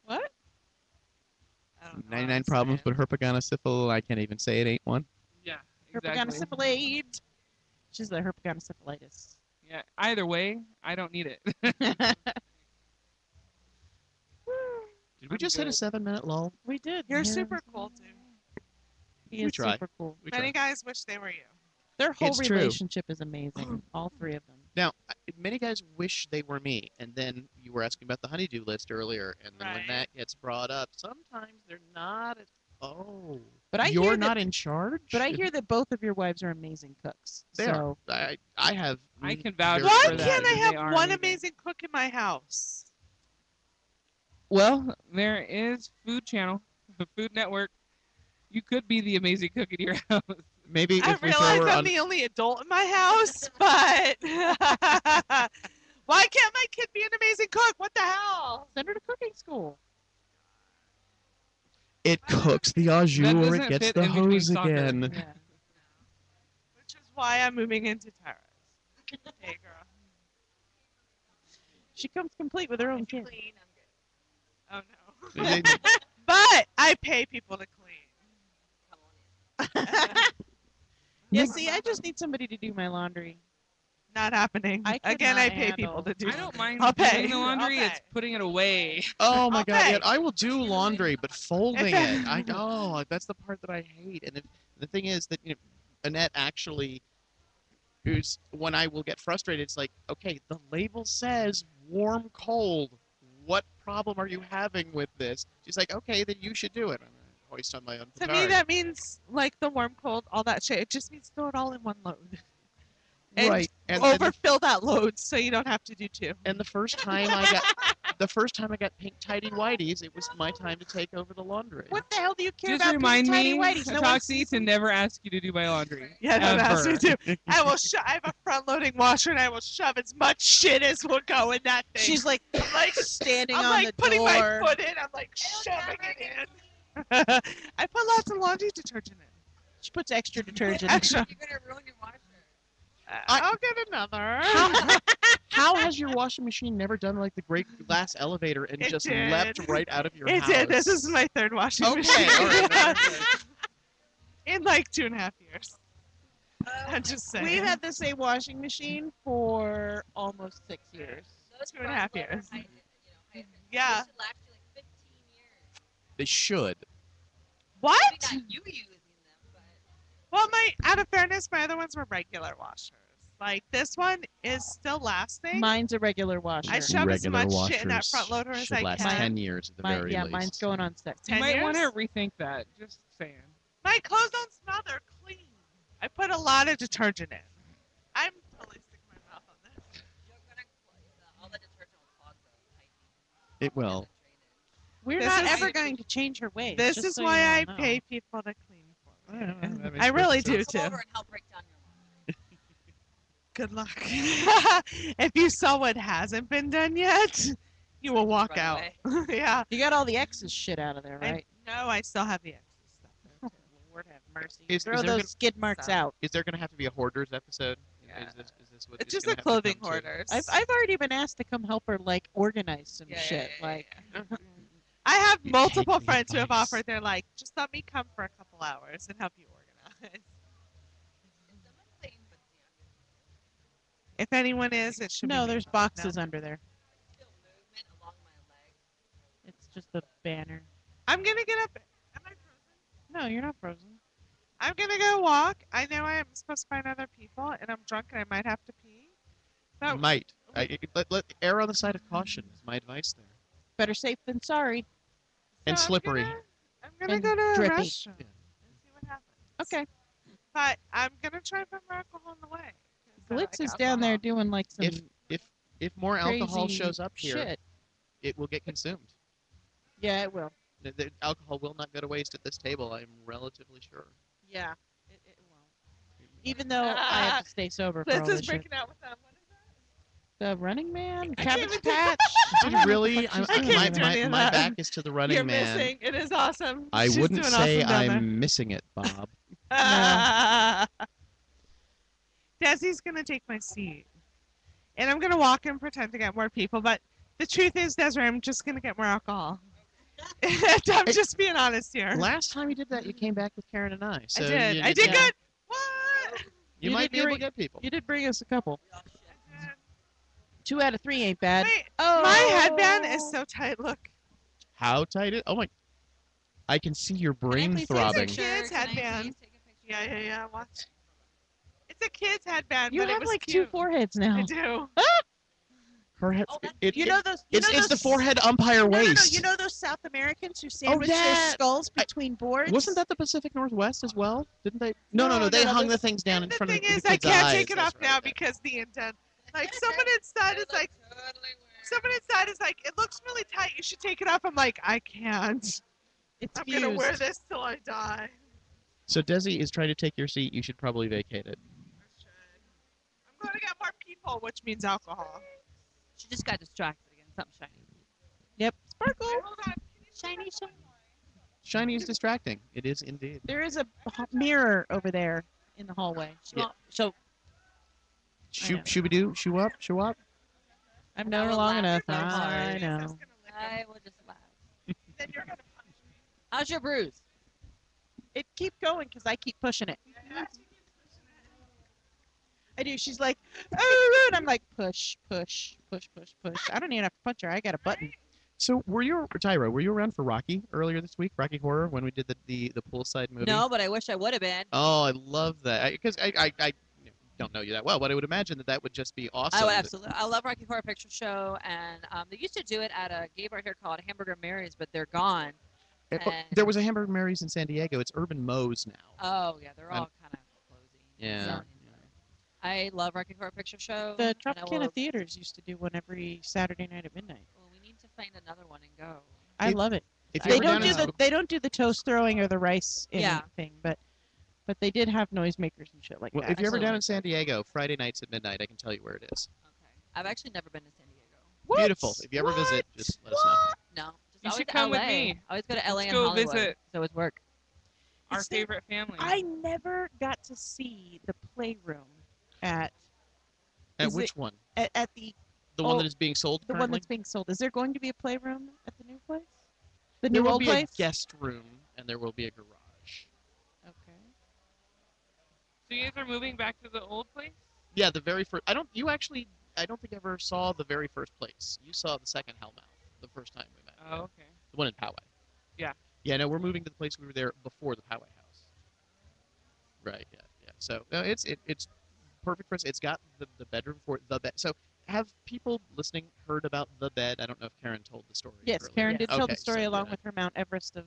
What? I don't know what 99 I'm problems, saying. but herpetogonosyphil, I can't even say it ain't one. Yeah, exactly. Herpetogonosyphilate. She's the herpetogonosyphilitis. Yeah. Either way, I don't need it. Did we I'm just hit a good. 7-minute lull? We did. You're Yeah. super cool, dude. He We is try. super cool. We Many try. guys wish they were you. Their whole It's true. relationship is amazing. All three of them. Now, many guys wish they were me, and then you were asking about the honeydew list earlier, and then when Right. that gets brought up, sometimes they're not. Oh, But I you're hear that- not in charge. But I hear that both of your wives are amazing cooks. They so are. I have. I can vouch very Why for good that. can't I They have are one amazing. amazing cook in my house? Well, there is Food Channel, the Food Network. You could be the amazing cook in your house. Maybe I if we throw realize her I'm on. the only adult in my house, but why can't my kid be an amazing cook? What the hell? send her to cooking school. It cooks the au jus, That or doesn't it gets fit the in between hose soccer. again. Yeah. Which is why I'm moving into Tara's. Hey, girl. She comes complete with her own kid. Clean, I'm good. Oh no. They- But I pay people to clean. Come on in. Yeah, see, I just need somebody to do my laundry. Not happening. I could Again, not I pay handle- people to do. I don't mind I'll pay. doing the laundry. I'll It's pay. putting it away. Oh my god! Okay. Yeah, I will do laundry, but folding Okay. it, that's the part that I hate. And the thing is that Annette actually, who's when I will get frustrated, it's like, okay, the label says warm, cold. What problem are you having with this? She's like, okay, then you should do it. I'm gonna hoist on my own To petard. me, that means like the warm, cold, all that shit. It just means throw it all in one load. And right. And overfill that load so you don't have to do two. the first time I got pink tidy whities, it was my time to take over the laundry. What the hell do you care Just about remind tiny me, whities? No one Toxie, sees to them. never ask you to do my laundry. Yeah, don't ask me Ever. to. I will. I have a front-loading washer, and I will shove as much shit as will go in that thing. She's like I'm like standing I'm on like the putting door. my foot in. I'm like shoving it in. I put lots of laundry detergent in. She puts extra detergent. Extra. You're gonna ruin your washer. I'll get another. How has your washing machine never done like the great glass elevator and It just did. leapt right out of your It house? did. This is my third washing Okay, machine. all right. In like 2.5 years. I'm just saying. We've had the same washing machine for almost 6 years. Those 2.5 front loader years. height, Yeah. They should last you like 15 years. They should. What? Maybe not you using them, but Well, out of fairness, my other ones were regular washers. Like this one is still lasting. Mine's a regular washer. I shove as Regular much shit in that washers front loader as should I last can. 10 years at the very least. mine's going on 6. You 10 might want to years? rethink that. Just saying. My clothes don't smell; they're clean. I put a lot of detergent in. I'm totally sticking my mouth on this. you're gonna all the detergent will clog the piping. It will. We're This not is- ever going to change her ways. This just is so why you I all know. pay people to clean for me. That makes I really perfect do sense. Come too. over and help break down your laundry. Good luck. If you saw what hasn't been done yet, you will walk Run out. away. Yeah. You got all the X's shit out of there, I- right? No, I still have the extra stuff there. too. Lord have mercy. Is Throw there those gonna- skid marks So- out. Is there going to have to be a hoarders episode? Yeah. Is this what It's it's just gonna a have to clothing come to? hoarders. I've already been asked to come help her like organize some Yeah, shit. yeah, like I have You multiple take the friends who have advice. offered. They're like, just let me come for a couple hours and help you organize. Is someone clean but the If anyone is, it should be no, me. there's boxes under there. feel movement along my leg? It's just a banner. I'm gonna get up. Am I frozen? No, you're not frozen. I'm gonna go walk. I know I am supposed to find other people, and I'm drunk and I might have to pee. So Might. Let err on the side of caution is my advice there. Better safe than sorry. And so I'm slippery. gonna And go to a drippy. restroom Yeah. and see what happens. Okay. But I'm gonna try and find more alcohol on the way. 'cause I Blitz like is down there alcohol. doing like some If more alcohol crazy shows up here, shit. it will get consumed. Yeah, it will. The alcohol will not go to waste at this table. I'm relatively sure. Yeah, it won't. Even though I have to stay sober for all Blitz this is shit. breaking out with them. What is that? The Running Man, I can't Cabbage even do- Patch. Did you really? I I can't do any of My that. back is to the Running You're Man. missing. It is awesome. I She's wouldn't doing say awesome down I'm missing it, Bob. there. Desi's gonna take my seat, and I'm gonna walk and pretend to get more people. But the truth is, Desiree, I'm just gonna get more alcohol. I'm just being honest here. Last time you did that, you came back with Karen and I. So I did. You, I you did did- good. What? You You might did be able to great. get people. You did bring us a couple. 2 out of 3 ain't bad. Wait, Oh, my headband is so tight. Look, How tight it? Oh my! I can see your brain Can I please take a throbbing. picture? Kids Can I headband. please take a picture? yeah. Watch. It's a kid's headband, You but it have was like cute. 2 foreheads now. I do. Her head. Oh, that's- It, You know those. You it's know it's the those- forehead umpire No, no, no. waist. You know those South Americans who sandwich their that- skulls between boards? Wasn't that the Pacific Northwest as well? Didn't they? No. No, They no, hung this- the things down And in the front thing of the is, I kids' can't eyes. take it That's off right, now yeah. because the indent. Like someone inside is like, it looks really tight. You should take it off. I'm like, I can't. It's I'm fused. gonna wear this till I die. So Desi is trying to take your seat. You should probably vacate it. I'm going to get more people, which means alcohol. She just got distracted again. Something shiny. Yep. Sparkle. Hold on. Shiny, shiny. Shiny is distracting. It is indeed. There is a mirror over there in the hallway. She won't. So Shoot, know. shooby-doo, shoe up, shoe up. I've known her will long laugh enough. so hard. I I'm know. just gonna lick I it. will just laugh. Then you're gonna punch me. How's your bruise? It keep going because I keep pushing it. I do. She's like, oh, and I'm like, push, push, push, push, push. I don't even have to punch her. I got a button. So Tyra, were you around for Rocky earlier this week? Rocky Horror, when we did the poolside movie? No, but I wish I would have been. Oh, I love that. Because I don't know you that well, but I would imagine that would just be awesome. I would absolutely. I love Rocky Horror Picture Show, and they used to do it at a gay bar here called Hamburger Mary's, but they're gone. There was a Hamburger Mary's in San Diego. It's Urban Moe's now. Oh yeah, they're all kind of closing. Yeah. selling inside. I love Rocky Horror Picture Show. The and I Tropicana will- Theaters used to do one every Saturday night at midnight. Well, we need to find another one and go. I If- love it. If They you're They ever don't down do in the they don't do the toast throwing or the rice Yeah. thing, but they did have noisemakers and shit like well, that. if you're ever down Absolutely. in San Diego, Friday nights at midnight, I can tell you where it is. Okay. I've actually never been to San Diego. What? Beautiful. If you ever visit, What? just let us know. No. Just You always should to come with LA. me. I always go to LA Let's and go Hollywood. visit. So it's work. Our It's the- favorite family. I never got to see the playroom At Is which it- one? at the The one oh, that is being sold one currently? that's being sold. Is there going to be a playroom at the new place? The There new will old be place? a guest room, and there will be a garage. Okay. So you guys are moving back to the old place? Yeah, the very first. I don't think you ever saw the very first place. You saw the second Hellmouth the first time we met. Oh, okay. The one in Poway. Yeah. Yeah, no, we're moving to the place we were there before the Poway house. Right. Yeah. So no, it's perfect for us. It's got the bedroom for the bed. So have people listening heard about the bed? I don't know if Karen told the story. Yes, earlier. Karen did tell Okay, the story so, along yeah. with her Mount Everest of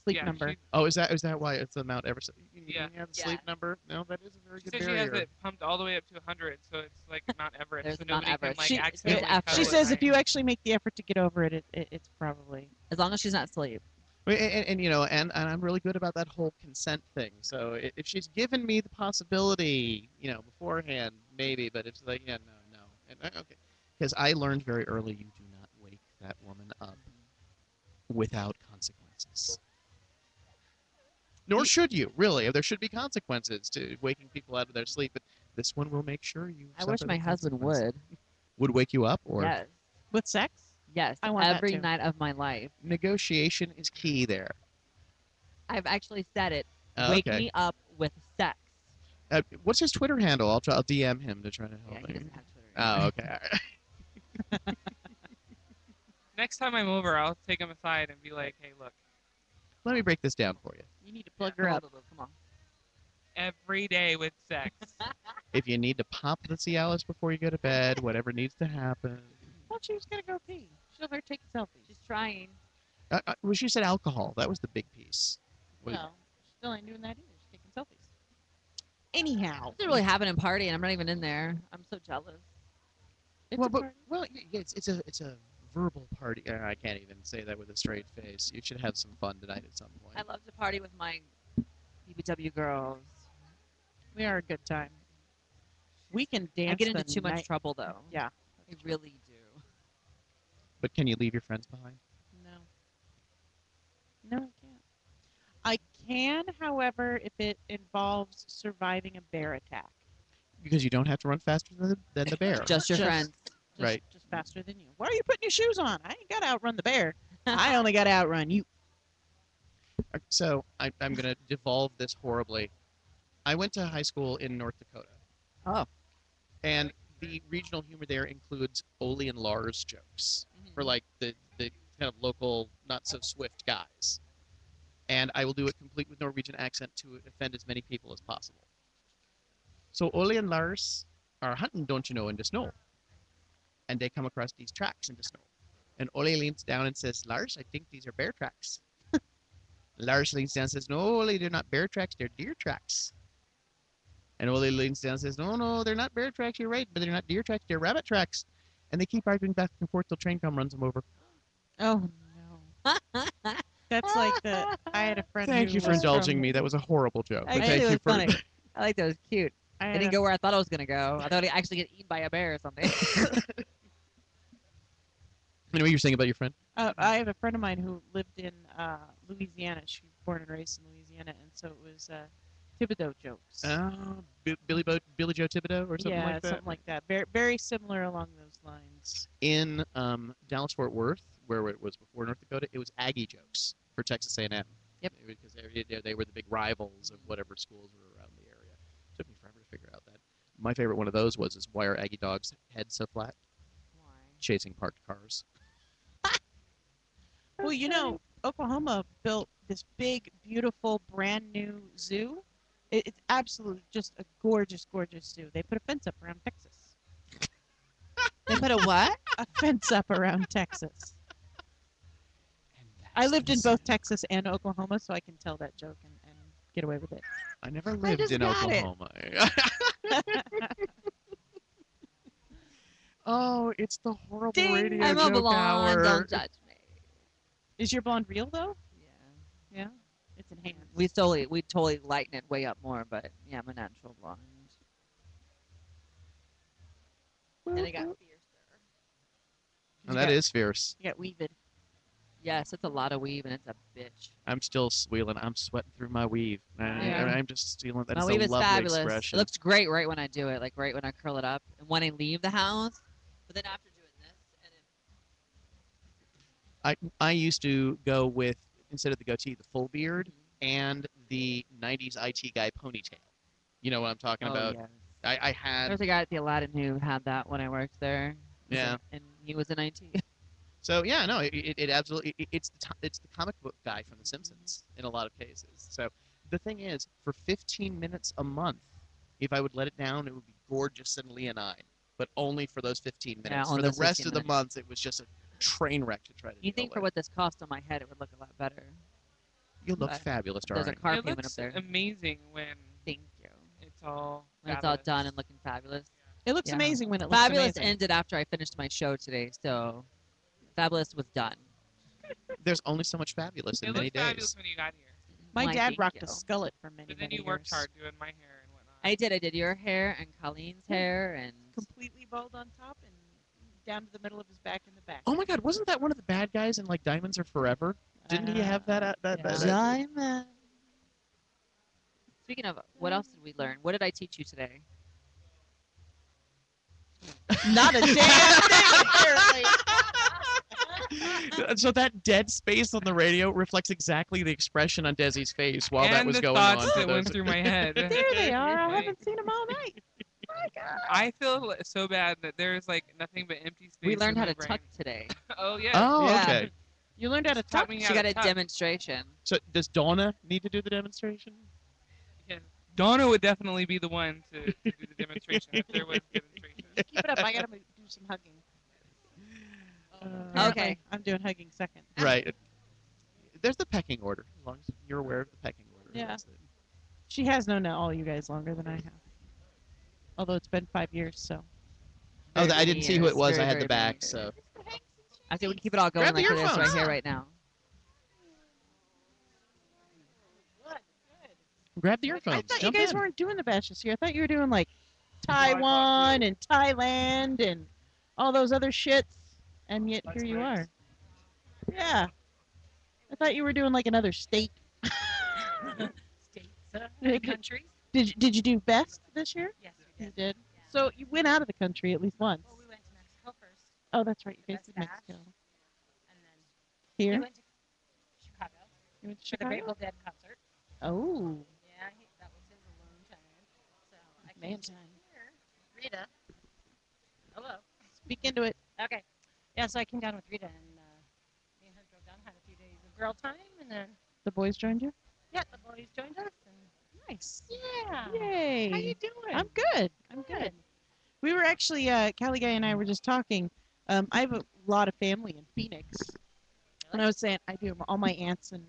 sleep Yeah, number. she- Oh, is that why it's the Mount Everest? Yeah. You have the Yeah. sleep number? No, that is a very She good said she barrier. has it pumped all the way up to 100, so it's like Mount Everest. There's so Mount nobody Everest. can like She- accidentally after- cuddle She at says night. if you actually make the effort to get over it, it's probably. As long as she's not asleep. And you know, and I'm really good about that whole consent thing. So if she's given me the possibility, you know, beforehand, maybe, but it's like, yeah, no. And, okay. Because I learned very early you do not wake that woman up without consequences. Nor should you, really. There should be consequences to waking people out of their sleep, but this one will make sure you. I wish suffer my the husband consequences. would. Would wake you up, or Yes. With sex? Yes. I want that every too. night of my life. negotiation is key there. I've actually said it. Oh, Wake okay. me up with sex. What's his Twitter handle? I'll DM him to try to Yeah, help he him. doesn't have Twitter. Oh, okay. All right. Next time I'm over, I'll take him aside and be like, hey, look, Let me break this down for you. You need to plug her up. Come on. every day with sex. If you need to pop the Cialis before you go to bed, whatever needs to happen. Well, she was gonna go pee. She'll never take selfies. She's trying. Well, she said alcohol. That was the big piece. Was- No, still ain't doing that either. She's taking selfies. Anyhow, It's a really happening party, and I'm not even in there. I'm so jealous. it's well, a but party. well, it's a verbal party. I can't even say that with a straight face. You should have some fun tonight at some point. I love to party with my BBW girls. We are a good time. We can dance. I get into the too much night- trouble though. Yeah. I really do. But can you leave your friends behind? No. No, I can't. I can, however, if it involves surviving a bear attack. Because you don't have to run faster than the bear. Just your Just- friends. Right. Just faster than you. Why are you putting your shoes on? I ain't got to outrun the bear. I only got to outrun you. So I'm going to devolve this horribly. I went to high school in North Dakota. Oh. And the regional humor there includes Ole and Lars jokes for like the kind of local, not so swift guys. And I will do it complete with Norwegian accent to offend as many people as possible. So Ole and Lars are hunting, don't you know, in the snow. And they come across these tracks in the snow. And Ole leans down and says, Lars, I think these are bear tracks. Lars leans down and says, no, Ole, they're not bear tracks, they're deer tracks. And Ole leans down and says, no, they're not bear tracks, you're right, but they're not deer tracks, they're rabbit tracks. And they keep arguing back and forth till train comes runs them over. Oh, no. That's like the. I had a friend Thank who you for was indulging from- me. That was a horrible joke. But Actually, thank it you was for funny. I like that. It was cute. I I had didn't a- go where I thought I was gonna go. I thought I'd actually get eaten by a bear or something. Anyway, you're saying about your friend? I have a friend of mine who lived in Louisiana. She was born and raised in Louisiana, and so it was Thibodeau jokes. Billy Joe Thibodeau or something yeah, like that? something like that. Very, very similar along those lines. In Dallas-Fort Worth, where it was before North Dakota, it was Aggie jokes for Texas A&M. Yep. Because they were the big rivals of whatever schools were around the area. Took me forever to figure out that. My favorite one of those was why are Aggie dogs' heads so flat? Why? Chasing parked cars. Well, you know, Oklahoma built this big, beautiful, brand new zoo. It's absolutely just a gorgeous, gorgeous zoo. They put a fence up around Texas. They put a what? A fence up around Texas. I lived in both Texas and Oklahoma, so I can tell that joke and get away with it. I never lived just in got it. Oklahoma. Oh, it's the horrible Ding! radio I'm a joke blonde. hour. Don't judge me. Is your blonde real though? Yeah. Yeah, it's enhanced. We totally lighten it way up more, but yeah, I'm a natural blonde. And I got fiercer. And that is fierce. You got weaved. Yes, it's a lot of weave and it's a bitch. I'm still squealing. I'm sweating through my weave. Yeah. I'm just stealing. That's My a weave is lovely fabulous. expression. It looks great right when I do it, like right when I curl it up and when I leave the house. But then after doing this, and it, I used to go with, instead of the goatee, the full beard and the 90s IT guy ponytail. You know what I'm talking about? yes. I had, There's a guy at the Aladdin who had that when I worked there. Yeah. And he was in IT. so yeah, no, it absolutely, it's the comic book guy from The Simpsons in a lot of cases. So the thing is, for 15 minutes a month, if I would let it down, it would be gorgeous and leonine. But only for those 15 minutes. only For the those rest 15 of the minutes. month, it was just a train wreck to try to You deal think for with. what this cost on my head, it would look a lot better. You look but fabulous, There's darling. a car It payment up looks there. amazing when Thank you. it's all When it's all fabulous. done and looking fabulous. It looks Yeah. amazing when it looks Fabulous amazing. ended after I finished my show today, so Fabulous was done. There's only so much fabulous in It many looked fabulous days. when you got here. My Why, dad thank rocked you. a skullet for many, But then many you worked years. hard doing my hair and whatnot. I did your hair and Colleen's hair and Completely bald on top and down to the middle of his back in the back. Oh my God, wasn't that one of the bad guys in like Diamonds Are Forever? Didn't he have that? yeah. Diamond. Speaking of, what else did we learn? What did I teach you today? Not a damn thing, apparently. So that dead space on the radio reflects exactly the expression on Desi's face while and that was the going thoughts on. for that went those- through my head. There they are. I haven't seen them all night. My God. I feel so bad that there's like nothing but empty space. We learned in how my to brain. tuck today. Oh yeah. Oh, Yeah. okay. You learned how to Taught tuck. me She how got to a tuck. demonstration. So does Donna need to do the demonstration? Yeah. Donna would definitely be the one to do the demonstration if there was a demonstration. Keep it up. I gotta do some hugging. Okay. I'm doing hugging second. Right. There's the pecking order. As long as you're aware of the pecking order. Yeah. That's it. She has known all you guys longer than I have. Although it's been 5 years, so. Oh, Very I didn't many see who years, it was. very, I had very the back, many so. years. I say we can keep it all going Grab the like this earphones. right here, right now. Grab the I earphones. thought you Jump guys in. weren't doing the bash this year. I thought you were doing like Taiwan and Thailand and all those other shits, and yet here you are. Yeah. I thought you were doing like another state. States, and countries. Did you do best this year? Yes, we You did. did. Yeah. So you went out of the country at least once. Well, we went to Mexico first, Oh, that's right. You guys Best did Batch, Mexico. and then Here? we went to Chicago You went to for the Chicago? Grateful Dead concert. Oh, Yeah, that was his alone time. So I man came time. here. Rita. Hello. Speak into it. Okay. Yeah, so I came down with Rita, and me and her drove down, had a few days of girl time, and then The boys joined you? yeah, the boys joined us, and Nice. yeah. Yay. How you doing? I'm good. I'm good. We were actually, Callie Guy and I were just talking. I have a lot of family in Phoenix. And I was saying, I do. All my aunts and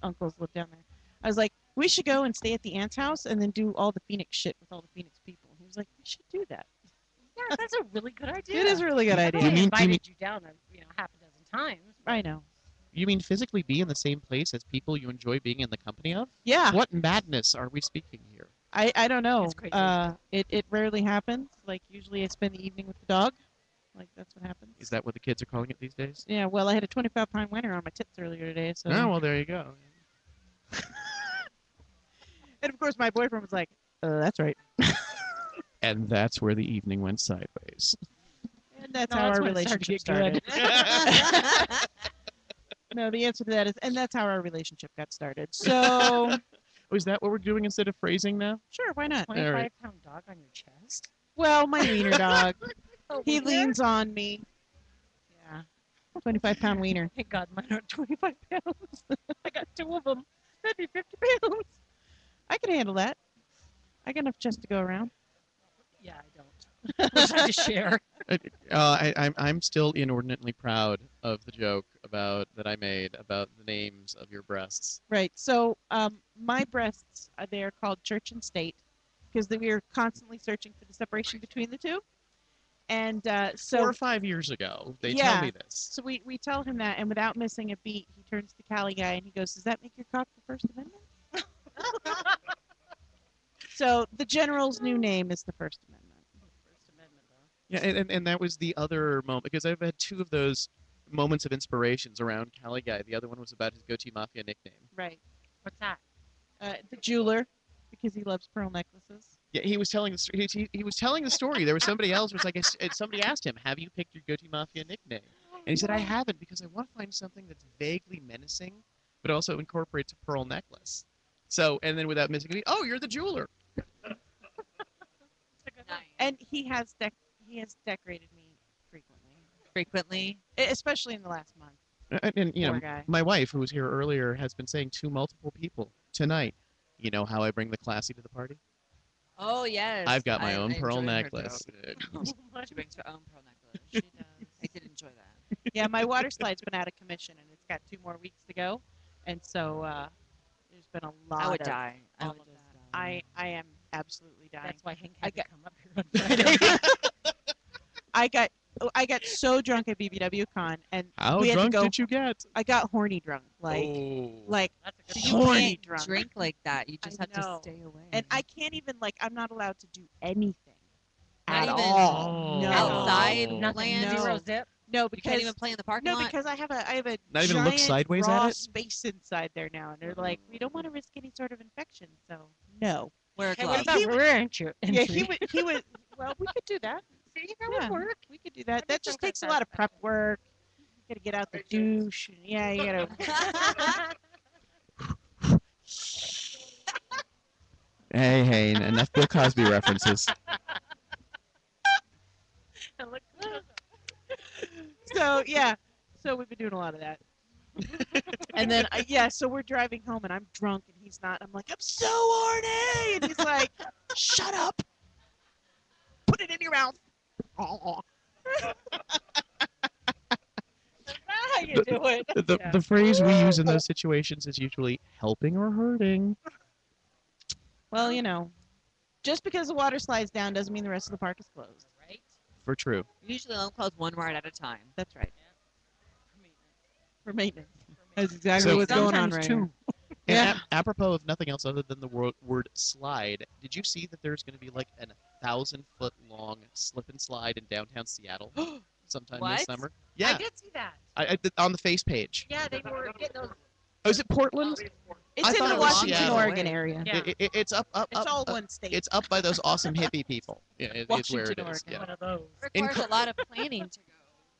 uncles live down there. I was like, we should go and stay at the aunt's house and then do all the Phoenix shit with all the Phoenix people. He was like, we should do that. Yeah, that's a really good idea. It is a really good I've idea. only You invited mean- you down, half a dozen times. but- I know. You mean physically be in the same place as people you enjoy being in the company of? Yeah. What madness are we speaking here? I don't know. It's crazy. It rarely happens. Like, usually I spend the evening with the dog. Like, that's what happens. Is that what the kids are calling it these days? Yeah, well, I had a 25-pound winner on my tits earlier today, so. Oh, well, there you go. And of course, my boyfriend was like, that's right. And that's where the evening went sideways. And that's No, how that's our when it started to relationship get good. started. No, the answer to that is, and that's how our relationship got started. So, Oh, is that what we're doing instead of phrasing now? sure, why not? 25-pound dog on your chest? Well, my wiener dog, Oh, he wiener? leans on me. Yeah, 25-pound wiener. Thank God mine are 25 pounds. I got 2 of them. That'd be 50 pounds. I can handle that. I got enough chest to go around. Yeah, I don't. Wish I could share. I'm still inordinately proud of the joke that I made about the names of your breasts. Right. So, my breasts, they are called church and state because we are constantly searching for the separation between the two. And 4 so, or 5 years ago, they Yeah. tell me this. so we tell him that, and without missing a beat, he turns to Cali Guy and he goes, "Does that make your cock the First Amendment?" So the general's new name is the First Amendment. First Amendment, though. Yeah, and that was the other moment because I've had 2 of those moments of inspirations around Cali Guy. The other one was about his Goatee Mafia nickname. Right. What's that? The jeweler, because he loves pearl necklaces. Yeah, he was telling the he was telling the story. There was somebody else was like somebody asked him, "Have you picked your Goatee Mafia nickname?" And he said, "I haven't because I want to find something that's vaguely menacing, but also incorporates a pearl necklace." So, and then without missing a beat, "Oh, you're the jeweler." Nice. And he has decorated me frequently, Frequently. especially in the last month. And you know, Poor guy. my wife, who was here earlier, has been saying to multiple people tonight, "You know how I bring the classy to the party? Oh yes. I've got my I own pearl enjoyed her necklace." joke. She brings her own pearl necklace. She does. I did enjoy that. Yeah, my water slide's been out of commission, and it's got 2 more weeks to go, and so there's been a lot. I would of die. I all would of just that. die. I am absolutely dying. That's why Hank I had to got- come up here on Friday. I got so drunk at BBW Con, and How we had to drunk go. did you get? I got horny drunk, like Oh. That's a good So you one. horny can't drunk. drink like that. You just I have to know. stay away. And I can't even I'm not allowed to do anything Not at even all. No. outside No. Nothing. land? Zero No. zip. No, You because can't even play in the parking no, lot. because I have a Not even look giant sideways at raw it? space inside there now, and they're like, we don't want to risk any sort of infection, so no. Wear a Hey, glove. what about He- rear entry? Yeah, he would. Well, we could do that. See, that Yeah. would work. We could do that. That'd be That just some takes a kind lot of of prep work. You gotta get out the douche. And, yeah, you gotta. Hey, enough Bill Cosby references. Look good. So yeah, so we've been doing a lot of that. And then so we're driving home, and I'm drunk, and he's not. I'm like, I'm so horny, and he's like, shut up, put it in your mouth. That's how you do it. The phrase we use in those situations is usually helping or hurting. Well, just because the water slides down doesn't mean the rest of the park is closed. Right? For true. Usually only close one ride at a time. That's right. For maintenance. For maintenance. That's exactly So- what's going on Sometimes right two. here. And Yeah. apropos of nothing else other than the word slide, did you see that there's going to be like an 1,000-foot long slip and slide in downtown Seattle sometime this What? summer? I Yeah, did see that. on the face page. Yeah, they were getting those. Oh, is it Portland? It's I in thought the it was Washington, Seattle. Oregon area. Yeah. It's up, It's all one state. It's up by those awesome hippie people. Yeah, it's where it Washington, is. Oregon. Yeah. One of those. Requires a lot of planning to go.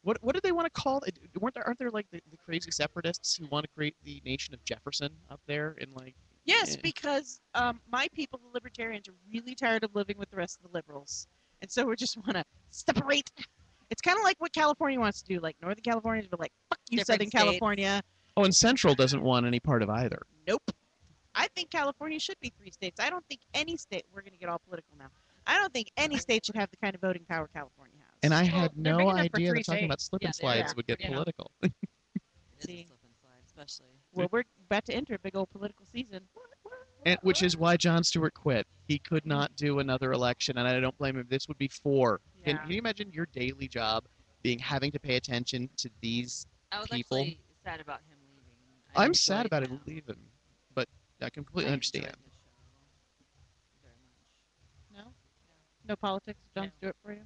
What do they want to call it? Aren't there like the crazy separatists who want to create the nation of Jefferson up there in like? Yes, Yeah. because my people, the libertarians, are really tired of living with the rest of the liberals, and so we just want to separate. It's kind of like what California wants to do. Like Northern Californians were like, "Fuck you, Different Southern states. California." Oh, and Central doesn't want any part of either. Nope. I think California should be 3 states. I don't think any state. We're going to get all political now. I don't think any state should have the kind of voting power California has. And I Well, had they're no big enough for idea 3 that talking about states. slip Yeah, and they are. slides would get You know. political. It is a See. slip and slide, especially. Well, we're about to enter a big old political season. And which is why Jon Stewart quit. He could not do another election, and I don't blame him. This would be 4. Yeah. Can you imagine your daily job having to pay attention to these? I was People. actually sad about him leaving. I I'm sad enjoyed about him. him leaving, but I completely I understand. enjoyed his show very much. No? No politics, Jon No. Stewart for you?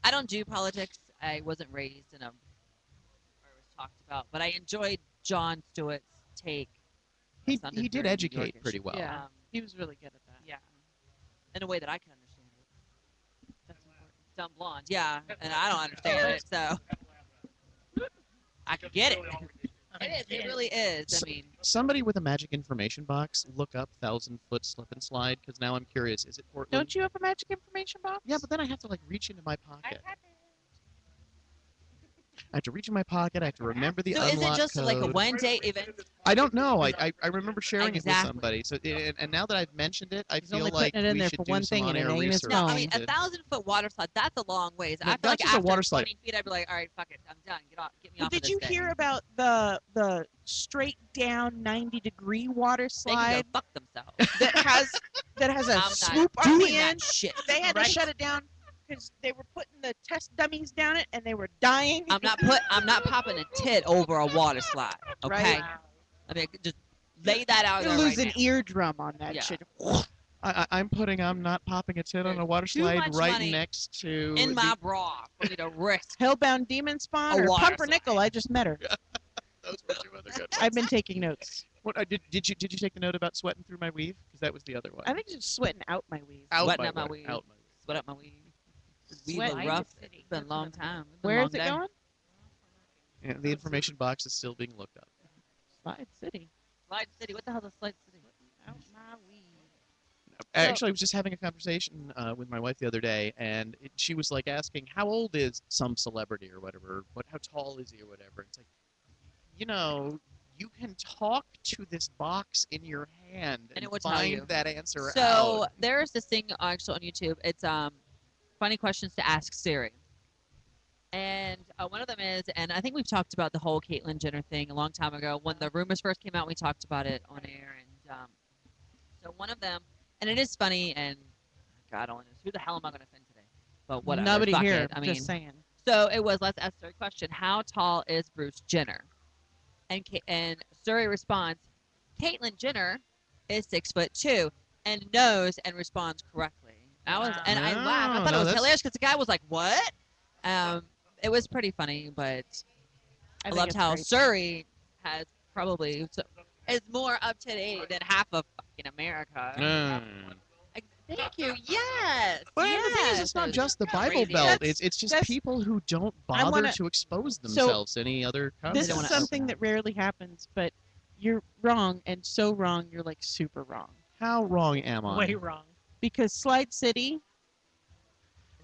I don't do politics. I wasn't raised in a where it was talked about, but I enjoyed Jon Stewart's take. He Sunday did during New educate York and pretty shit. well. Yeah. Um, He was really good at that. yeah, in a way that I can understand it. That's important. Dumb blonde, yeah, and I don't understand it, so I can get it. It is. It really is. I mean, Somebody with a magic information box, look up 1,000-foot slip and slide, because now I'm curious. Is it Portland? Don't you have a magic information box? Yeah, but then I have to like reach into my I pocket. have it. I have to reach in my pocket. I have to remember the so is unlock it just like a code. one-day event? I don't know. I remember sharing it with Exactly. somebody. So and now that I've mentioned it, I He's feel only like putting it in we there should for do one some thing, and it on-air ain't his research. No, I phone. mean into- 1,000-foot water slide. That's a long ways. No, I feel not like just a after water slide. 20 feet, I'd be like, all right, fuck it, I'm done. Get me Well, off. did of you this hear thing. about the straight down 90-degree water They can slide go fuck themselves. that has a I'm not swoop on doing the that end? shit. They had Right. to shut it down because they were putting the test dummies down it and they were dying. I'm not popping a tit over a water slide. Okay. Right. I mean, just lay that out You'll there lose right an now. eardrum on that Yeah. shit. I'm not popping a tit on a water Too slide much right money next to In my the- bra for me to risk. Hellbound Demon Spawn A or water Pumpernickel. I just met her. Those were 2 other good I've been taking notes. What did you take the note about sweating through my weave? Because that was the other one. I think it's just sweating out my weave. Out Sweating my out my water, weave. out my weave. Sweat up my weave. We Sweat were in rough. the city. It's been a long time. It's been a Where long is it day. going? Yeah, the information box is still being looked up. Slide City. Slide City. What the hell is Slide City? Out my weave. Actually, I was just having a conversation with my wife the other day, and she was like asking, "How old is some celebrity or whatever? How tall is he or whatever?" It's like, you can talk to this box in your hand And it will tell find you. that answer So out. there's this thing actually on YouTube. It's funny questions to ask Siri. And one of them is, and I think we've talked about the whole Caitlyn Jenner thing a long time ago. When the rumors first came out, we talked about it on air. And so one of them, and it is funny, and God only knows who the hell am I going to offend today? But whatever. Nobody fuck here. it. I mean, just saying. so it was, let's ask Siri a question. How tall is Bruce Jenner? And Suri responds, Caitlyn Jenner is 6'2" and knows and responds correctly. I laughed. I thought it was hilarious because the guy was like, "What?" It was pretty funny, but I think loved it's how great. Suri has probably is more up to date than half of fucking America. Like, thank you. Yes. Well, yes. the thing is, it's not just the Bible crazy. Belt. That's- It's just that's- people who don't I bother wanna- to expose themselves to any other This content. don't is wanna something open that rarely happens, but you're wrong, and so wrong you're like super wrong. How wrong am I? Way wrong. Because Slide City,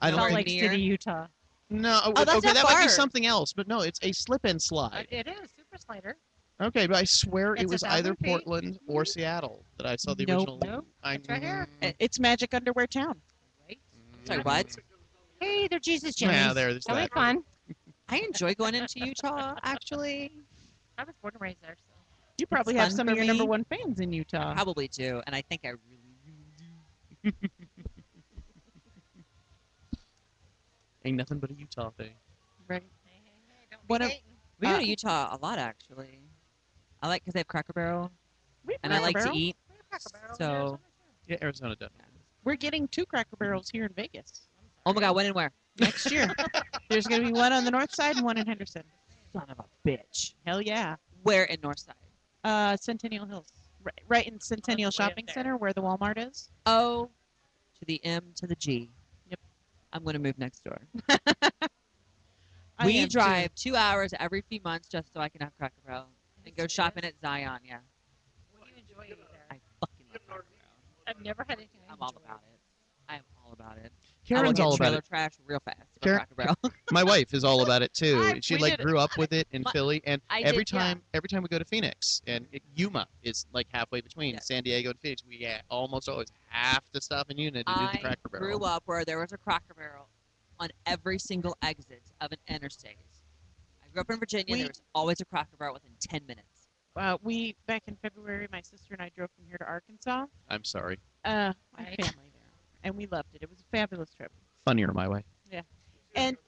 I don't Salt think. Lake near. City, Utah. No, Oh, that's okay, not that might be far. something else, but no, it's a slip and slide. It is super slider. Okay, but I swear it It's was 1,000 either feet. Portland or Seattle that I saw the Nope. original. Nope, I, it's right here. it's Magic Underwear Town. Right. Sorry, what? Hey, they're Jesus Yeah, Jones. there's That'll that. be fun. I enjoy going into Utah. Actually, I was born and raised there, so. You probably It's have fun some of for your me. number one fans in I Utah. probably do, and I think I really do. Ain't nothing but a Utah thing. Right. Hey, don't One be of- hating. We go Uh, to Utah a lot, actually. I like because they have Cracker Barrel. We have and I Cracker like to Barrel. eat. So, Yeah, Arizona does. We're getting 2 Cracker Barrels here in Vegas oh my God, when and where? next year. There's going to be one on the north side and one in Henderson. Son of a bitch. Hell yeah. Where in Northside? Centennial Hills. Right in Centennial way up Shopping there. Center where the Walmart is. O to the M to the G. Yep. I'm gonna move next door. I We am drive 2 hours every few months just so I can have Cracker Barrel and go shopping at Zion. Yeah, What do you enjoy eating there? I fucking love Cracker Barrel. I've never had anything I I'm all enjoy. about it. I am all about it. Karen's I will all get about trailer it. trash real fast. for Karen- Cracker Barrel. My wife is all about it too. She We like did- grew up with it in My- Philly, and I every did, yeah. time we go to Phoenix, and Yuma is like halfway between Yeah. San Diego and Phoenix, we almost always have to stop in Yuma to do the I Cracker Barrel. grew up where there was a Cracker Barrel on every single exit of an interstate. I grew up in Virginia. There was always a Cracker Barrel within 10 minutes. We back in February, my sister and I drove from here to Arkansas. I'm sorry. My Right. family there, and we loved it. It was a fabulous trip. Funnier my way. And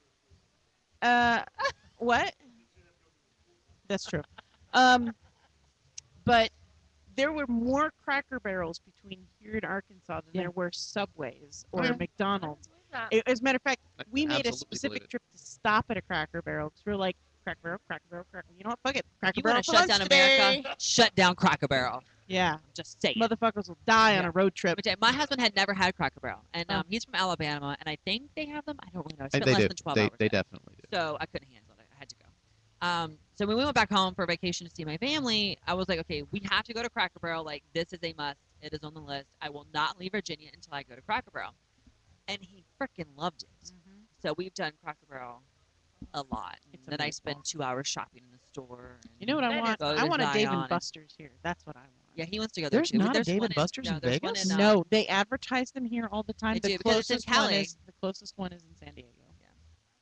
what? That's true. But there were more Cracker Barrels between here and Arkansas than there were Subways or Okay. McDonald's. Yeah. As a matter of fact, I we made a absolutely believe specific it. trip to stop at a Cracker Barrel because we were like, Cracker Barrel, Cracker Barrel, Cracker. You know what? Fuck it, Cracker You Barrel want to for shut lunch down today. America? Shut down Cracker Barrel. Yeah, I'm just saying. motherfuckers will die on Yeah. a road trip. But yeah, my husband had never had Cracker Barrel, and Oh. He's from Alabama, and I think they have them. I don't really know. I spent They less do. than 12 They hours there. definitely do. So I couldn't handle it. I had to go. So when we went back home for vacation to see my family, I was like, okay, we have to go to Cracker Barrel. Like, this is a must. It is on the list. I will not leave Virginia until I go to Cracker Barrel. And he freaking loved it. So we've done Cracker Barrel a lot. It's And then I amazing. spend 2 hours shopping in the store. And You know what I That want? is Go I to want a Dave Zion and and- Buster's here. That's what I want. Yeah, he wants to go there There's too. not a There's Dave one and Buster's no, in there's one Vegas? No, they advertise them here all the time. They The do, because it's in closest one Cali. is in San Diego.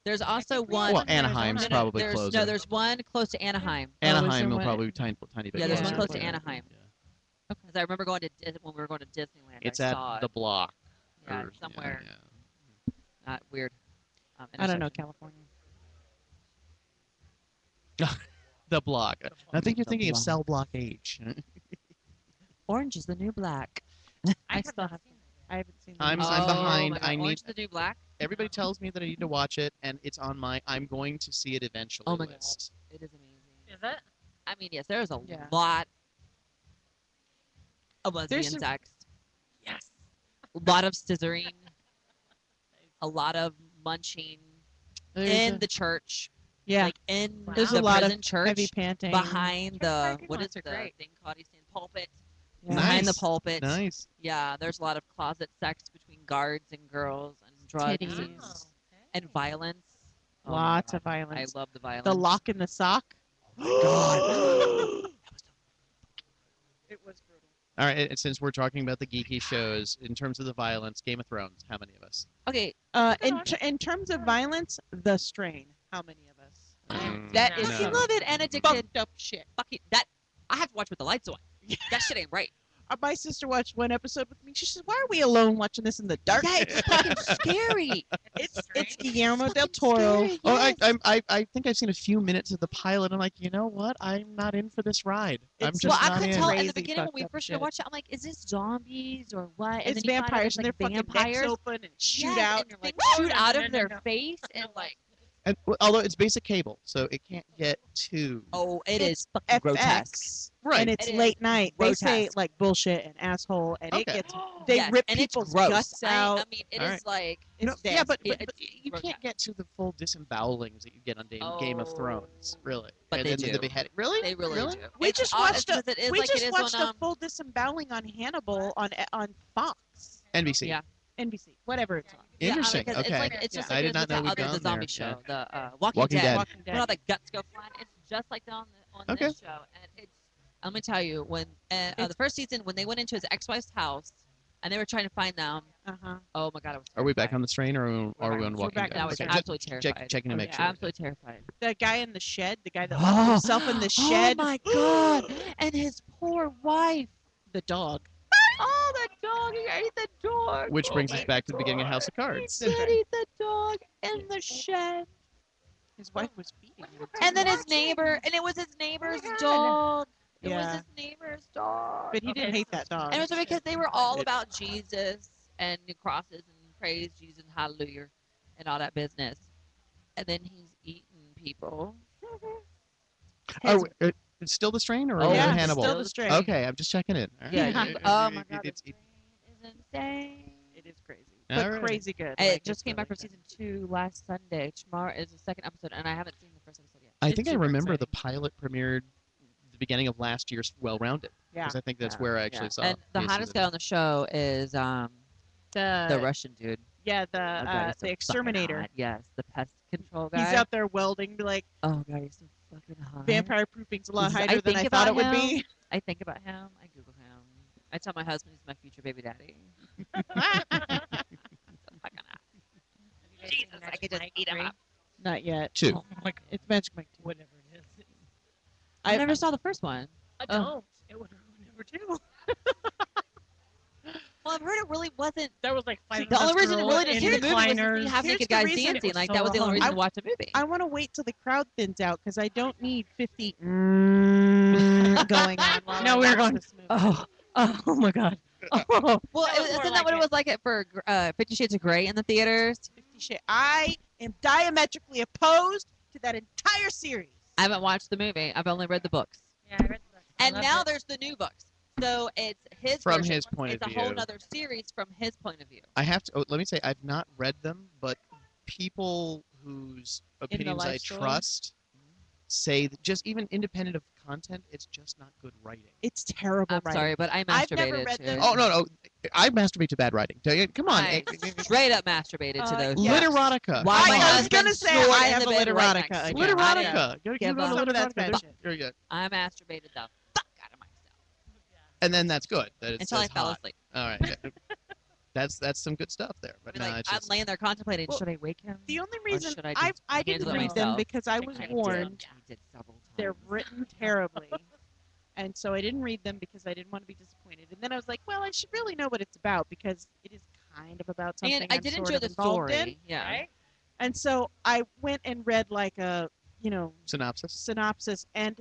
There's also one. Well, Anaheim's no, probably there's, closer. No, there's one close to Anaheim. Oh, is there Anaheim will one? probably be tiny bit. Yeah, there's one closer. close to Anaheim. Yeah. Because I remember going to when we were going to Disneyland. It's I at saw the it. block. Yeah, or- somewhere. yeah. Weird. I don't know California. The block. I think you're The thinking of block. Cell Block H. Orange is the new black. I still have. I haven't seen. I'm them. behind. My God, I need- Orange is the new black. Everybody tells me that I need to watch it, and it's on my I'm going to see it eventually Oh my God. list. It is amazing. Is it? I mean, yes, there's a Yeah. lot of lesbian There's some- sex. Yes. A lot of scissoring. A lot of munching There's in a- the church. yeah. Like in There's the a lot of prison church. heavy panting. Behind Church the parking what is lots the are great. thing called? He's saying pulpit. Yeah. Behind the Nice. pulpit. Nice. Yeah, there's a lot of closet sex between guards and girls and drugs Titties. and, Oh, and violence. Oh my Lots God. of violence. I love the violence. The lock in the sock. God. It was brutal. All right, and since we're talking about the geeky shows, in terms of the violence, Game of Thrones, how many of us? Okay, In terms of violence, The Strain. How many of us? Mm, That is no. fucking love it and addicted. fucked up shit. Fucking that. I have to watch with the lights on. That shit ain't right. My sister watched one episode with me. She says, "Why are we alone watching this in the dark?" Yeah, it's fucking scary. It's Guillermo del Toro. Scary, Oh, yes. I think I've seen a few minutes of the pilot. I'm like, you know what? I'm not in for this ride. I'm It's- just Well, I not couldn't in. tell in Crazy the beginning when we fucked up first shit. watched it. I'm like, is this zombies or what? And It's then you find out vampires, it's, and like, their fucking vampires. necks open and shoot Yes, out. and And you're like, things shoot no, out no, of no, their no. face and like, And, well, although it's basic cable, so it can't get too. oh, it It's is fucking grotesque. FX. Right. And it's It is late night. They say grotesque. like bullshit and asshole, and it Okay. gets they Yes, rip and it's people's gross. guts out. I mean, it All is right. like It's No, yeah, but, nasty. but you It's can't get to the full disembowelings that you get on Game of Thrones, really. But and they then do. the beheading. Really? they really do. We It's just odd watched a- because it is we like just it is watched on, a full disemboweling on Hannibal on Fox, NBC. Yeah. NBC, whatever it's on. Interesting. Yeah, because okay. It's like it's just I like did it is not with know the we'd other gone the zombie there, show, yeah. the Walking, Walking Dead. Dead. Walking When all Dead. the guts go flying, it's just like that on Okay. this show. And it's let me tell you, when the first season when they went into his ex-wife's house and they were trying to find them, Uh-huh. oh my God, I was Are we back terrified. on the strain, or are we on We're Walking back Dead? I on was the Okay, strain. absolutely terrified. checking to make yeah. sure. Absolutely terrified. The guy in the shed, the guy that locked himself in the shed, Oh my God! And his poor wife. the dog. Oh, the dog! He ate the dog. Which brings us He back to the beginning of House of Cards. did eat the dog in the shed. His wife was feeding him. And then his neighbor, and it was his neighbor's dog. It was Yeah. his neighbor's dog. But he didn't hate that dog. And it was because they were all about Jesus and new crosses and praise Jesus and hallelujah and all that business. And then he's eating people. Oh, it's still the strain or Oh, was it yeah, Hannibal? still the strain. Okay, I'm just checking in. All Yeah. right. Oh my God. It's, The strain is insane. It is crazy, All but right. crazy good. And Like, it just it's came back really for good. season 2 last Sunday. Tomorrow is the second episode, and I haven't seen the first episode yet. I It's think I super remember the exciting. pilot premiered the beginning of last year's Well Rounded. Yeah. Because I think that's Yeah, where I actually yeah. saw. And the his hottest season. guy on the show is the The Russian dude. yeah, Oh, God, he's so the fucking exterminator. hot. Yes, the pest control guy. He's out there welding, like Oh God, he's so fucking hot. vampire proofing's a lot He's- I higher than think I thought it about would him. be. I think about him. I Google him. I tell my husband he's my future baby daddy. Fucking hot. Jesus, I could just eat him up. Not yet. 2. Oh my God. It's Magic Mike 2. Whatever it is. I never saw the first one. I Oh. don't. It would ruin number 2. Well, I've heard it really wasn't. There was like five. The only of us reason to girls really to in see the movie was to see recliners. half Here's naked the guys reason- dancing. It was Like so that was the only reason long. to watch the movie. I want to wait till the crowd thins out because I don't need 50 going on. While No, I we were watch going, this movie. Oh my God. Oh. Well, That was isn't more that like what it it. was like it for 50 Shades of Grey in the theaters? 50 Shades. I am diametrically opposed to that entire series. I haven't watched the movie. I've only read the books. Yeah, I read the book. I And loved now it. there's the new books. So it's his From version. his point it's of a whole view. other series from his point of view. I have to. Oh, let me say, I've not read them, but people whose opinions I life story? trust say that just even independent of content, it's just not good writing. It's terrible I'm writing. sorry, but I I've masturbated never read to them. it. Oh no, I masturbate to bad writing. Come on, I straight up masturbated to those. yeah. books. literotica. While my I was husband gonna say snored I in have the a bed right literotica next to me. again. I didn't Literotica. give You a- know Some of that's literotica. bad shit. Very good. I masturbated the fuck out of myself And then that's good. That it's until I that's fell hot. asleep. All right. Yeah. That's some good stuff there. But I mean, no, like, it's I'm just, laying there contemplating. Well, should I wake him? The only Or reason should I I just didn't handle it read them myself? because I was I warned Did. I did several times. they're written terribly. And so I didn't read them because I didn't want to be disappointed. And then I was like, well, I should really know what it's about because it is kind of about something And I I'm did sort enjoy of the involved story. in. Yeah. Right? And so I went and read like a, synopsis. synopsis, and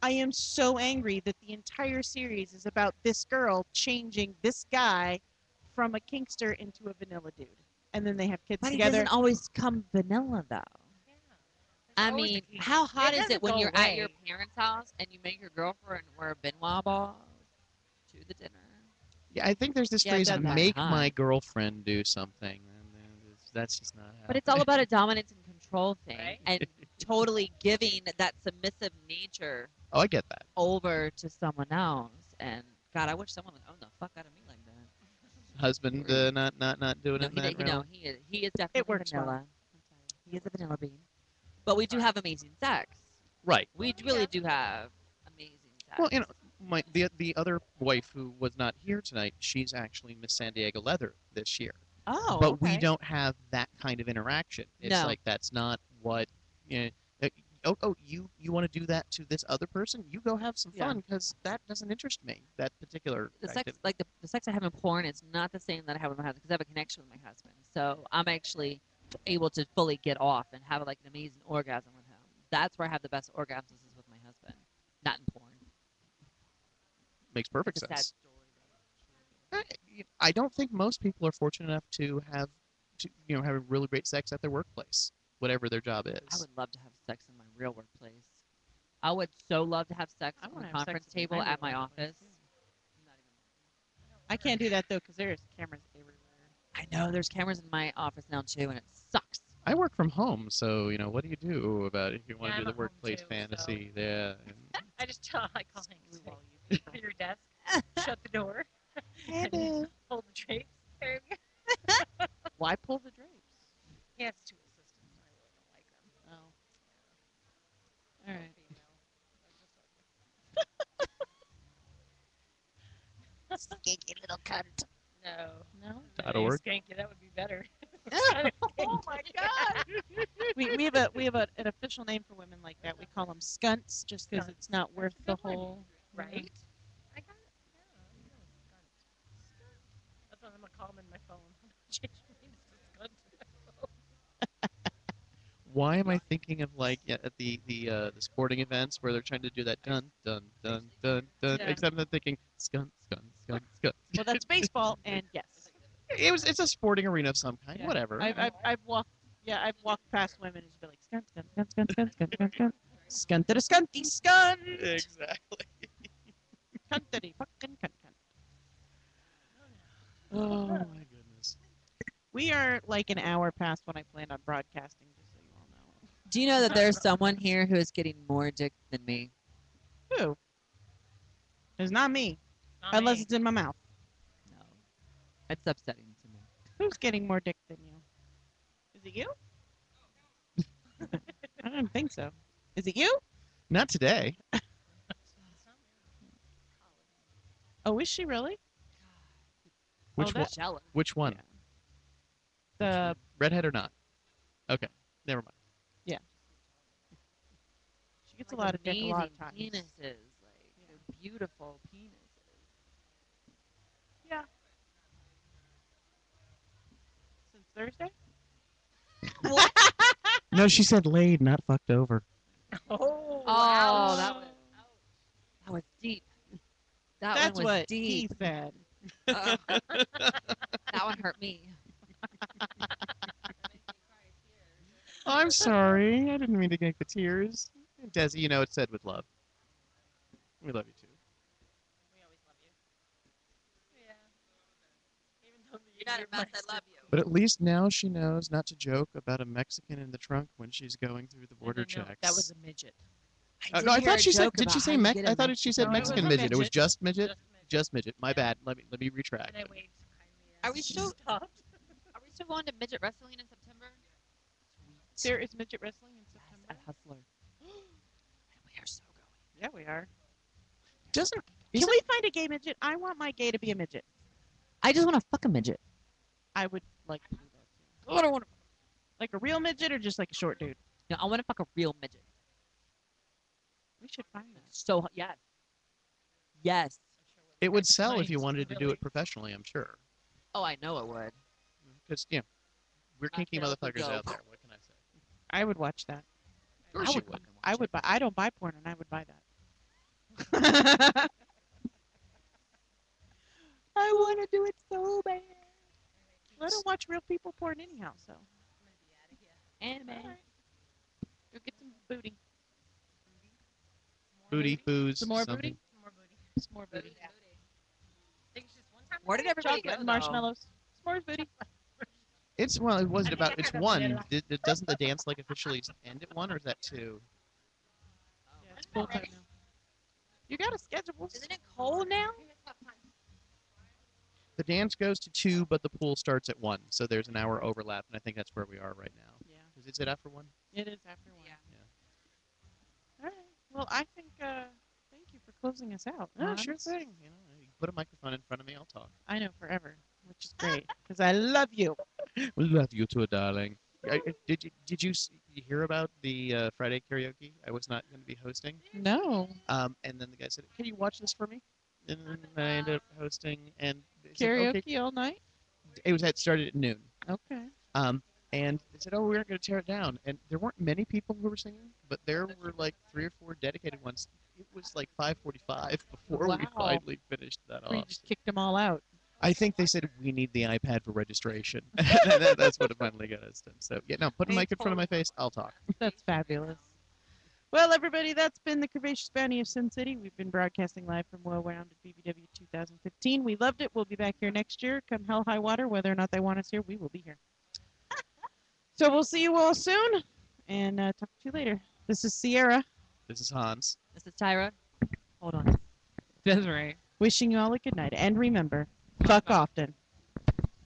I am so angry that the entire series is about this girl changing this guy from a kinkster into a vanilla dude. And then they have kids But it together. doesn't always come vanilla though. Yeah. There's I always mean, a key. how hot is doesn't it when go you're at your away. parents' house and you make your girlfriend wear Benoit balls to the dinner? Yeah, I think there's this Yeah, it phrase, does that. make Huh. my girlfriend do something. And that's just not how. But it's all about a dominance and control thing, Right. and totally giving that submissive nature Oh, I get that. over to someone else. And God, I wish someone would own the fuck out of me like that. Husband not doing No, it in that he realm. is definitely works well. vanilla. He is a vanilla bean. But we do have amazing sex. Right. We really do have amazing sex. Well, the other wife who was not here tonight, she's actually Miss San Diego Leather this year. Oh, But we okay. don't have that kind of interaction. It's No. like that's not what. You want to do that to this other person? You go have some Yeah. fun because that doesn't interest me. That particular the sex, activity. like the sex I have in porn, is not the same that I have with my husband because I have a connection with my husband. So I'm actually able to fully get off and have like an amazing orgasm with him. That's where I have the best orgasms is with my husband, not in porn. Makes perfect It's a sad sense. story. I don't think most people are fortunate enough to have a really great sex at their workplace, whatever their job is. I would love to have sex in my real workplace. I would so love to have sex I on wanna the have sex conference in table my at my real office. workplace, I can't do that though because there's cameras everywhere. I know there's cameras in my office now too, and it sucks. I work from home, so what do you do about it if you want Yeah, to do I'm the at home workplace too, fantasy? Yeah. I just tell I call him while you leave for your desk, shut the door, and hold the drapes. There you go. Why pull the drapes? He has two assistants. I really don't like them. Oh. All right. Skanky little cunt. No. No. .org. Skanky, that would be better. Oh my God. we have an official name for women like that. We call them skunts, just because it's not worth the Good one. whole. Right? I got it. Yeah, I know. Skunt. That's what I'm going to call him in my phone. Change my name to Skunt in my phone. Why am I thinking of like at the sporting events where they're trying to do that dun dun dun dun dun? Yeah. Except I'm thinking skun skun skun skun. Well, that's baseball, and yes. It's a sporting arena of some kind. Yeah. Whatever. I've walked. Yeah, I've walked past women and just been like skun skun skun skun skun skun skun skun to the skunty skun. Exactly. Cuntity fucking cunt cunt. Oh my goodness. We are like an hour past when I planned on broadcasting, just so you all know. Do you know that there's someone here who is getting more dick than me? Who? It's not me, Not unless me. it's in my mouth. No. It's upsetting to me. Who's getting more dick than you? Is it you? I don't think so. Is it you? Not today. Oh, is she really? Which oh, one? that- Jealous. Which one? The Redhead or not? Okay. Never mind. she gets a lot of dick a lot of times. Amazing penises, like they're beautiful penises. Yeah. Since Thursday? No, she said laid, not fucked over. Oh, Oh, ouch. that was deep. That That's one was what deep. he said. Ugh. That one hurt me. I'm sorry. I didn't mean to make the tears. Desi, you know it's said with love. We love you too. We always love you. Yeah. Even though You're not a mess. I love you. But at least now she knows not to joke about a Mexican in the trunk when she's going through the border No, checks. that was a midget. No, I thought she said. Did she say Mex? Mex? I thought she said No, it was Mexican a midget. It was midget. just midget. Just midget. Just midget. My bad. Let me retract. And I waved kindly. Are we still- stopped? Are we still going to midget wrestling in September? There is midget wrestling in September. At Hustler. And we are so going. Yeah, we are. Doesn't Can we find a gay midget? I want my gay to be a midget. I just want to fuck a midget. I would like to do that too. I don't want to. Like a real midget or just like a short dude? No, I want to fuck a real midget. We should find that. So yes. Yes. it would sell if Nice, you wanted to do really. it professionally? I'm sure. Oh, I know it would. Because we're kinky feel like we motherfuckers go. out there. What can I say? I would watch that. Of course I you would would. fucking watch I would it. buy. I don't buy porn, and I would buy that. I want to do it so bad. I don't watch real people porn anyhow, so. Anime. Alright. Go get some booty. Booty, booze, Some more something. booty? More booty. Some more booty. Think it's just one time. Where did everybody Chocolate go? and though? marshmallows. S'mores booty. It wasn't I about. think I It's had a one. vanilla. Doesn't the dance like officially end at one, or is that two? Yeah, it's full time now. You got a schedule. Isn't it cold now? The dance goes to two, but the pool starts at one, so there's an hour overlap, and I think that's where we are right now. Yeah, Is it after one? it is after one. Yeah. All right. Well, I think. Thank you for closing us out. No, Hans. sure thing. You put a microphone in front of me, I'll talk. I know forever, which is great because I love you. We love you too, darling. Did you hear about the Friday karaoke? I was not going to be hosting. No. And then the guy said, "Can you watch this for me?" And then I ended up hosting, and they said, Karaoke "Okay." all night. It started at noon. Okay. And they said, "Oh, we aren't going to tear it down." And there weren't many people who were singing, but there were like 3 or 4 dedicated ones. It was like 5:45 before we Wow. finally finished that We off. just kicked them all out. I think they said we need the iPad for registration. That's what it finally got us done. So yeah, no, put a They mic in front of my face. I'll talk. That's fabulous. Well, everybody, that's been the Curvaceous Bounty of Sin City. We've been broadcasting live from Well Round at BBW 2015. We loved it. We'll be back here next year. Come hell, high water. Whether or not they want us here, we will be here. So we'll see you all soon, and talk to you later. This is Sierra, This is Hans. This is Tyra. Hold on. Desiree. wishing you all a good night. And remember, fuck often.